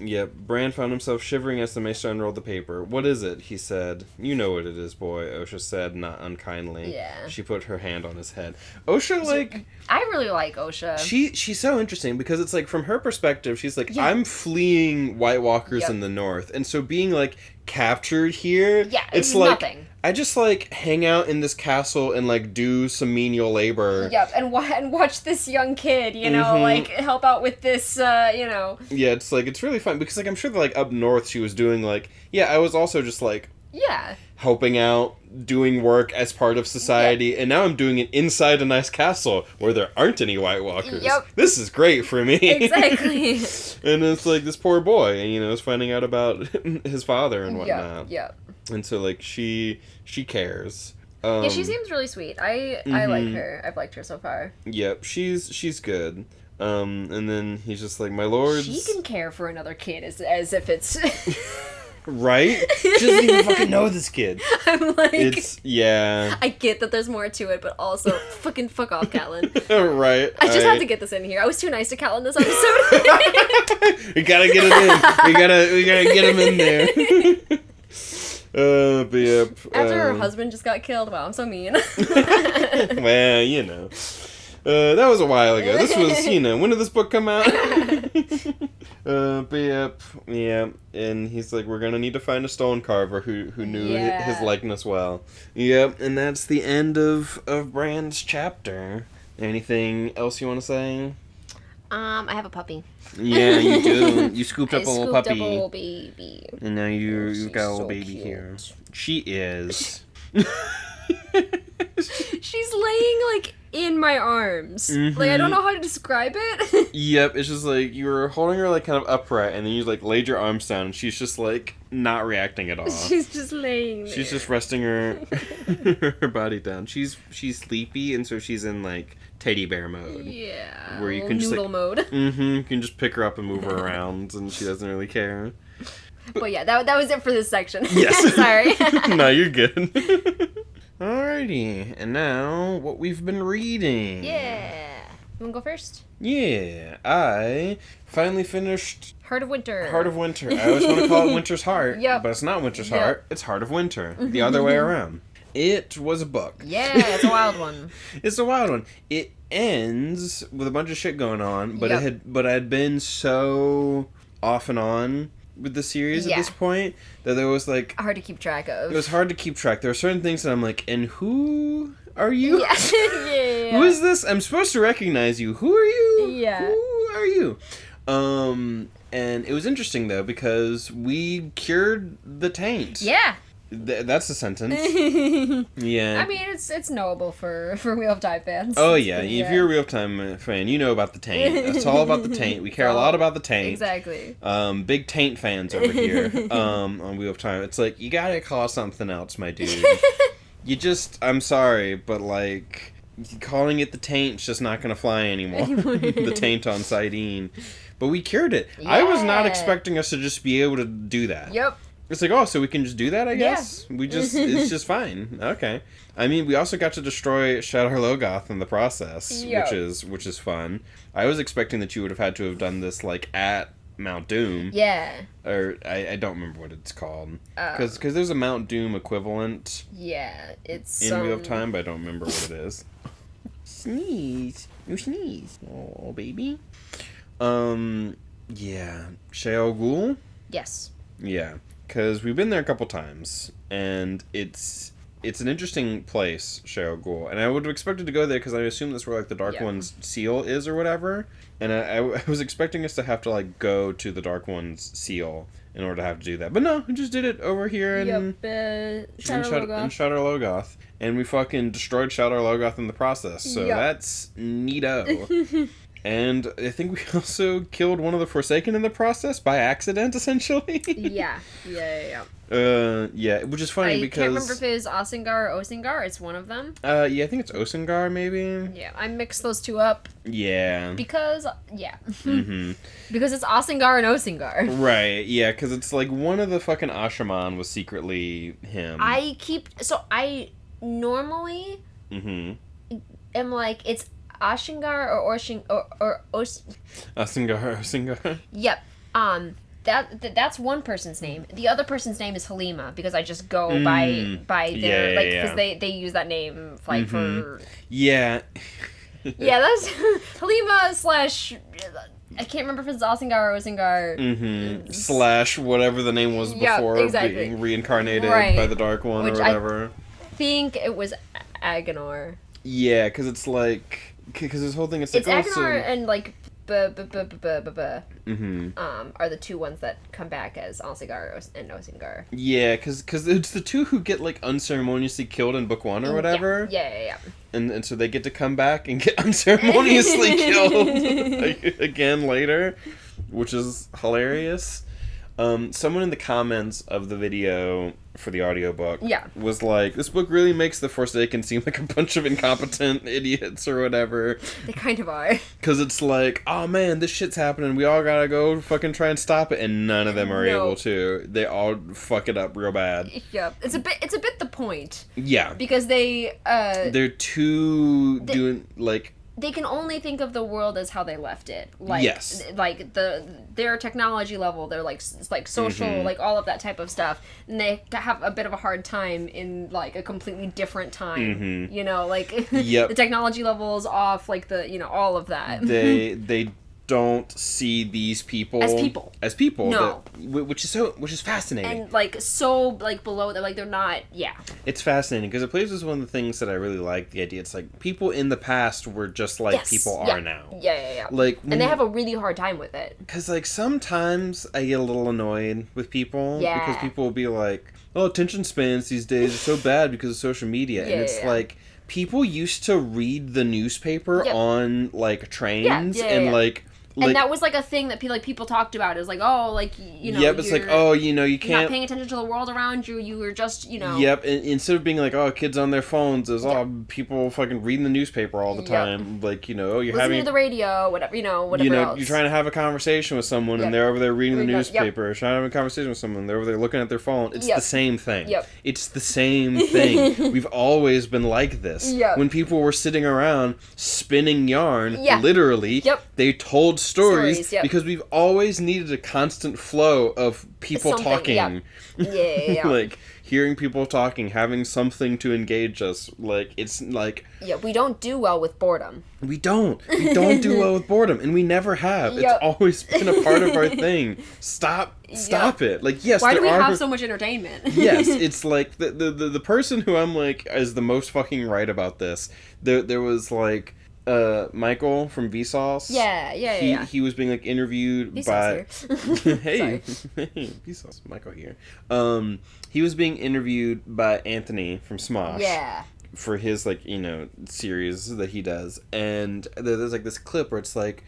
Yeah, Bran found himself shivering as the Maester unrolled the paper. What is it? He said. You know what it is, boy, Osha said, not unkindly. Yeah. She put her hand on his head. Osha, like... I really like Osha. She's so interesting, because it's like, from her perspective, she's like, I'm fleeing White Walkers in the north, and so being, like, captured here, it's like... Nothing. I just, like, hang out in this castle and, like, do some menial labor. Yep, and watch this young kid, like, help out with this, Yeah, it's, like, it's really fun, because, like, I'm sure that, like, up north she was doing, like... Yeah, I was also just, like... Yeah. Helping out, doing work as part of society, and now I'm doing it inside a nice castle where there aren't any White Walkers. Yep. This is great for me. Exactly. And it's, like, this poor boy, is finding out about his father and whatnot. Yep. And so, like, she cares. Yeah, she seems really sweet. I like her. I've liked her so far. Yep, she's good. And then he's just like, my lords... She can care for another kid as if it's... Right? She doesn't even fucking know this kid. I'm like... Yeah. I get that there's more to it, but also, fucking fuck off, Catelyn. Right. I just had to get this in here. I was too nice to Catelyn this episode. We gotta get it in. We gotta get him in there. But yeah. After her husband just got killed. Wow, I'm so mean. Well, that was a while ago. This was, when did this book come out? But yeah, and he's like, we're gonna need to find a stone carver who knew his likeness well. Yep, and that's the end of Bran's chapter. Anything else you want to say? I have a puppy. Yeah, you do. You scooped up a little puppy. I scooped up a little baby. And now you've got a little baby cute. here. She is. She's laying, like, in my arms. Mm-hmm. Like, I don't know how to describe it. Yep, it's just like, you were holding her, like, kind of upright, and then you, like, laid your arms down, and she's just, like, not reacting at all. She's just laying there. She's just resting her her body down. She's sleepy, and so she's in, like, teddy bear mode. Yeah. Where you can just, noodle like, mode. Mm-hmm, you can just pick her up and move her around, and she doesn't really care. But yeah, that was it for this section. Yes. Sorry. No, you're good. Alrighty, and now what we've been reading. Yeah. You wanna go first? Yeah, I finally finished Heart of Winter. Heart of Winter. I always want to call it Winter's Heart, yep. But it's not Winter's Heart, it's Heart of Winter. The other way around. It was a book. Yeah, it's a wild one. It's a wild one. It ends with a bunch of shit going on, but yep. I had been so off and on with the series at this point that there was like hard to keep track of. It was hard to keep track. There are certain things that I'm like, and who are you? Yeah. Yeah. Who is this? I'm supposed to recognize you. Who are you? Yeah. Who are you? And it was interesting though because we cured the taint. Yeah. That's a sentence. Yeah. I mean, it's knowable for Wheel of Time fans. Oh yeah, if you're a Wheel of Time fan, you know about the taint. It's all about the taint. We care a lot about the taint. Exactly. Big taint fans over here. On Wheel of Time, it's like you gotta call it something else, my dude. I'm sorry, but like calling it the taint's just not gonna fly anymore. The taint on Sidene. But we cured it. Yeah. I was not expecting us to just be able to do that. Yep. It's like, oh, so we can just do that, I guess? Yeah. It's just fine. Okay. I mean, we also got to destroy Shadar Logoth in the process, yep. which is fun. I was expecting that you would have had to have done this, like, at Mount Doom. Yeah. Or, I don't remember what it's called. Because there's a Mount Doom equivalent. Yeah, it's... In Wheel of Time, but I don't remember what it is. Sneeze. You sneeze. Oh, baby. Yeah. Sheol Ghul? Yes. Yeah. Because we've been there a couple times, and it's an interesting place, Sheol Ghul. And I would have expected to go there because I assume that's where, like, the Dark One's seal is or whatever. And I was expecting us to have to, like, go to the Dark One's seal in order to have to do that. But no, we just did it over here in Shadar Logoth. And we fucking destroyed Shadar Logoth in the process. So that's neato. And I think we also killed one of the Forsaken in the process by accident, essentially. Yeah, which is funny because... I can't remember if it was Osingar or Osingar. It's one of them. Yeah, I think it's Osingar, maybe. Yeah, I mixed those two up. Yeah. Because, mm-hmm. Because it's Osingar and Osingar. Right, yeah, because it's like one of the fucking Ashaman was secretly him. I normally am like, it's Ashingar or Osingar. Yep. That's one person's name. The other person's name is Halima because I just go by their because they use that name like for yeah. Yeah, that's Halima / I can't remember if it's Osingar or Osingar. / whatever the name was before being reincarnated by the Dark One or whatever. I think it was Agenor. Yeah, because it's like... Because this whole thing is like... It's Agenor and like... are the two ones that come back as Osingar and Osingar. Yeah, because it's the two who get like unceremoniously killed in book 1 or whatever. Yeah. And so they get to come back and get unceremoniously killed again later, which is hilarious. Someone in the comments of the video for the audiobook was like, this book really makes the Forsaken seem like a bunch of incompetent idiots or whatever. They kind of are. Because it's like, oh man, this shit's happening, we all gotta go fucking try and stop it, and none of them are able to. They all fuck it up real bad. Yep. It's a bit the point. Yeah. Because they're too doing, like... They can only think of the world as how they left it. Like, yes. Like, their technology level, their, like social, like, all of that type of stuff. And they have a bit of a hard time in, like, a completely different time. You know, like, the technology level is off, like, all of that. They don't see these people as people. No, which is fascinating, and like so like below that, like they're not. Yeah, it's fascinating because it plays with one of the things that I really like. The idea, it's like people in the past were just like people are now. Yeah. Like, and they have a really hard time with it. Because like sometimes I get a little annoyed with people because people will be like, "Oh, attention spans these days are so bad because of social media," and it's like. People used to read the newspaper on, like, trains and, like... And that was, like, a thing that people talked about. It was like, oh, like, you know... Yep, it's like, oh, you know, you can't... You're not paying attention to the world around you. You were just, you know... Yep, and instead of being like, oh, kids on their phones, is people fucking reading the newspaper all the time. Like, you know, you're listening to the radio, whatever, whatever else. You're trying to have a conversation with someone, and they're over there reading the newspaper. Trying to have a conversation with someone, they're over there looking at their phone. It's the same thing. It's the same thing. We've always been like this. When people were sitting around spinning yarn, literally, they told stories. Because we've always needed a constant flow of people talking. Yeah. Like, hearing people talking, having something to engage us. Like, it's like... Yeah, we don't do well with boredom. We don't do well with boredom, and we never have. It's always been a part of our thing. Stop it. Like, yes, why do we have so much entertainment? Yes, it's like, the person who I'm like, is the most fucking right about this. There was, like... Michael from Vsauce. Yeah. He was being like interviewed by. Hey, Vsauce, Michael here. He was being interviewed by Anthony from Smosh. Yeah. For his like series that he does, and there's like this clip where it's like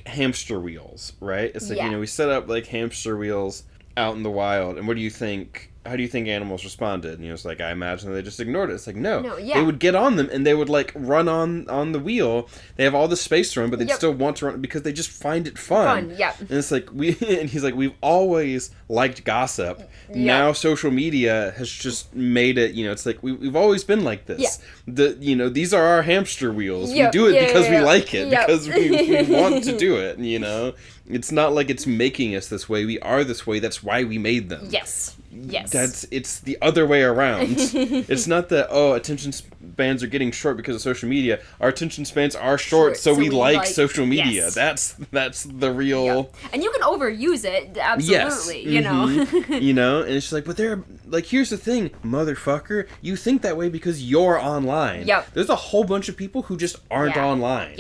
hamster wheels, right? It's like we set up like hamster wheels out in the wild, and what do you think? How do you think animals responded? And it's like, I imagine they just ignored it. It's like, no. They would get on them and they would like run on the wheel. They have all the space to run, but they'd still want to run because they just find it fun. And it's like and he's like, we've always liked gossip. Now social media has just made it, it's like we've always been like this. These are our hamster wheels. We do it because we like it, because we want to do it, It's not like it's making us this way. We are this way. That's why we made them. Yes. It's the other way around. It's not that, attention spans are getting short because of social media. Our attention spans are short, so we like social media. Yes. That's the real... And you can overuse it, absolutely, and it's just like, but they're, like, here's the thing, motherfucker, you think that way because you're online. There's a whole bunch of people who just aren't online.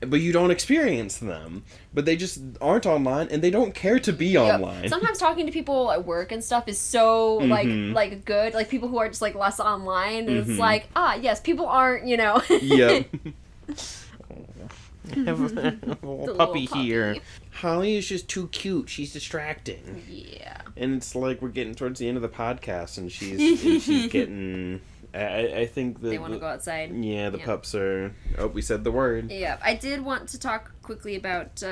But you don't experience them. But they just aren't online, and they don't care to be online. Sometimes talking to people at work and stuff is so, like good. Like, people who are just, like, less online. And it's like, yes, people aren't, Yep. Have a little puppy here. Holly is just too cute. She's distracting. Yeah. And it's like we're getting towards the end of the podcast, and she's getting... I think they want to go outside. Yeah, the pups are... Oh, we said the word. Yeah, I did want to talk quickly about...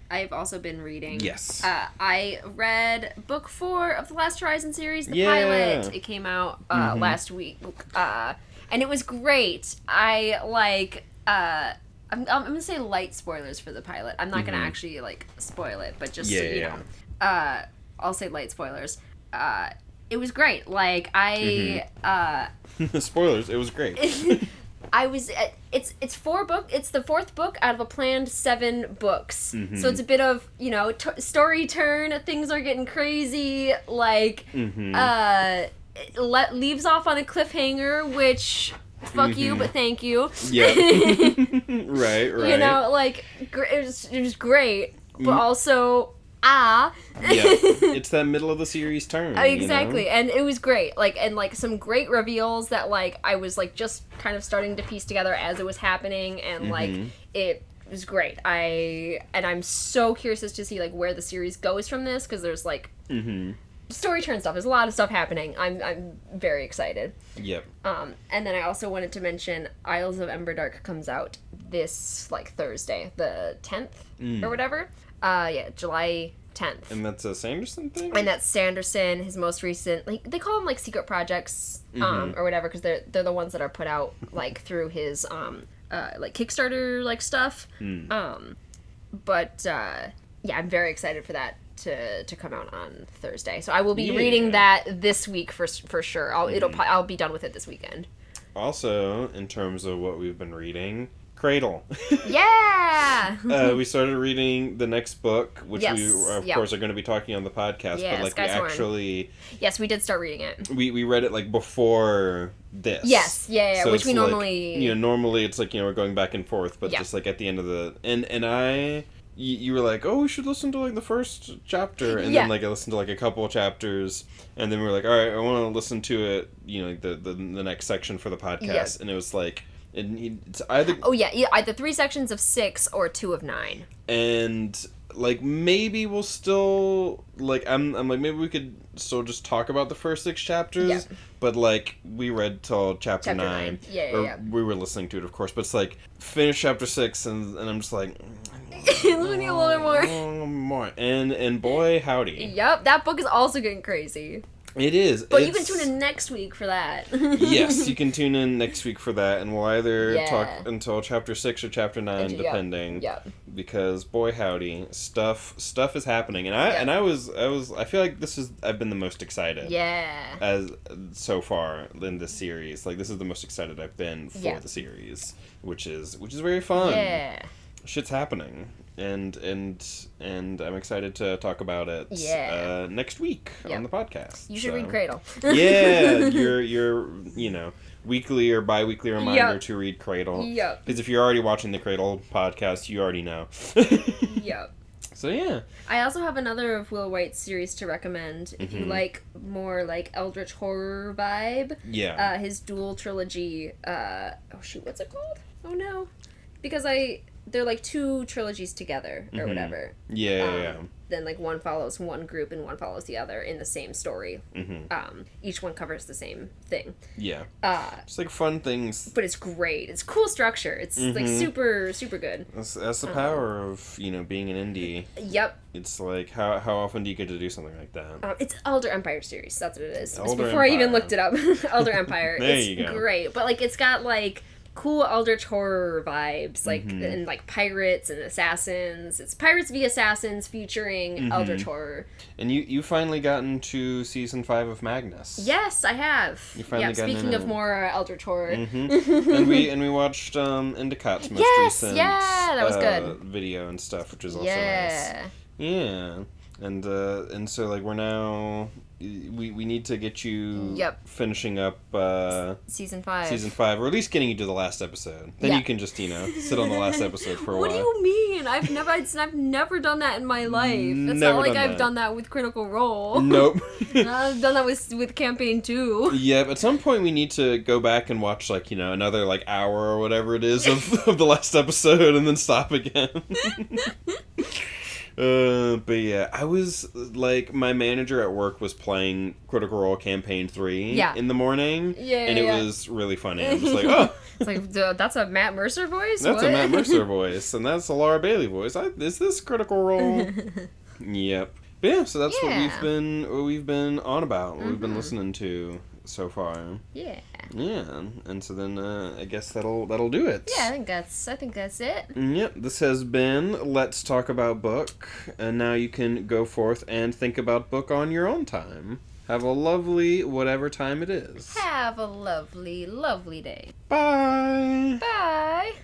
I've also been reading. Yes. I read book 4 of the Last Horizon series, the pilot. It came out last week. And it was great. I'm going to say light spoilers for the pilot. I'm not going to actually, spoil it, but just so you know. I'll say light spoilers. It was great. Like, Spoilers, it was great. It's it's the 4th book out of a planned 7 books. So it's a bit of, story turn, things are getting crazy, leaves off on a cliffhanger, which... Fuck you, but thank you. Yeah. Right. It was great, but also... It's that middle of the series turn. Exactly, and it was great. Some great reveals that I was just kind of starting to piece together as it was happening, and it was great. I'm so curious as to see where the series goes from this, because there's story turn stuff. There's a lot of stuff happening. I'm very excited. Yep. And then I also wanted to mention Isles of Emberdark comes out this Thursday, the 10th or whatever. July 10th. And that's a Sanderson thing? And that's Sanderson, his most recent, they call them secret projects or whatever, because they're the ones that are put out through his Kickstarter stuff. But I'm very excited for that to come out on Thursday. So I will be reading that this week for sure. I'll be done with it this weekend. Also, in terms of what we've been reading, Cradle. Yeah! We started reading the next book, which we, of course, are going to be talking on the podcast. Yeah, but, like, we actually... Yes, we did start reading it. We read it, like, before this. Yes, yeah, so which we normally... Like, you know, normally it's, like, you know, we're going back and forth, but just, like, at the end of the... And you were like, oh, we should listen to, like, the first chapter. And then, like, I listened to, like, a couple chapters. And then we were like, all right, I want to listen to it, you know, like, the next section for the podcast. Yes. And it was like... It's either... Oh, yeah, either 3 sections of 6 or 2 of 9. And, like, maybe we'll still... Like, I'm like, maybe we could still just talk about the first 6 chapters. Yeah. But, like, we read till chapter 9. Yeah. We were listening to it, of course. But it's like, finish chapter 6, and I'm just like... we need a little more. And boy, howdy. Yep, that book is also getting crazy. It is. But you can tune in next week for that. Yes, you can tune in next week for that, and we'll either talk until chapter 6 or chapter 9, depending. Yep. Because boy howdy, stuff is happening, and I feel like I've been the most excited. Yeah. As so far in this series, like this is the most excited I've been for the series, which is very fun. Yeah. Shit's happening. And I'm excited to talk about it next week on the podcast. You should read Cradle. Yeah, your you know, weekly or bi-weekly reminder to read Cradle. Yep. Because if you're already watching the Cradle podcast, you already know. Yep. So yeah. I also have another of Will White's series to recommend if you like more like eldritch horror vibe. Yeah. His dual trilogy. What's it called? Oh no, because they're like 2 trilogies together or whatever. Yeah. Then like one follows one group and one follows the other in the same story. Each one covers the same thing. Yeah. It's like fun things. But it's great. It's cool structure. It's like super, super good. That's the power of, you know, being an indie. Yep. It's like, how often do you get to do something like that? It's Elder Empire series. That's what it is. Before I even looked it up. Elder Empire. It's great. But like it's got like cool eldritch horror vibes, like and like pirates and assassins. It's Pirates v Assassins featuring eldritch horror. And you finally gotten to season 5 of Magnus. Yes, I have. You finally gotten speaking of more eldritch horror. and we watched Endicott's most recent that was good video and stuff, which is also nice. Yeah. And so like we're now we need to get you finishing up season 5, or at least getting you to the last episode. Then you can just, you know, sit on the last episode for a while. What do you mean? I've never done that in my life. It's not like I've done that with Critical Role. Nope. I've done that with Campaign 2. Yeah, but at some point we need to go back and watch, like, you know, another like hour or whatever it is of the last episode and then stop again. But yeah, I was, like, my manager at work was playing Critical Role Campaign 3 in the morning, and it was really funny. I'm just like, oh! It's like, that's a Matt Mercer voice? That's a Matt Mercer voice, and that's a Laura Bailey voice. Is this Critical Role? Yep. But yeah, so that's what we've been on about, what we've been listening to so far. Yeah. Yeah, and so then I guess that'll do it. Yeah, I think that's it. Yep, this has been Let's Talk About Book, and now you can go forth and think about book on your own time. Have a lovely whatever time it is. Have a lovely, lovely day. Bye. Bye.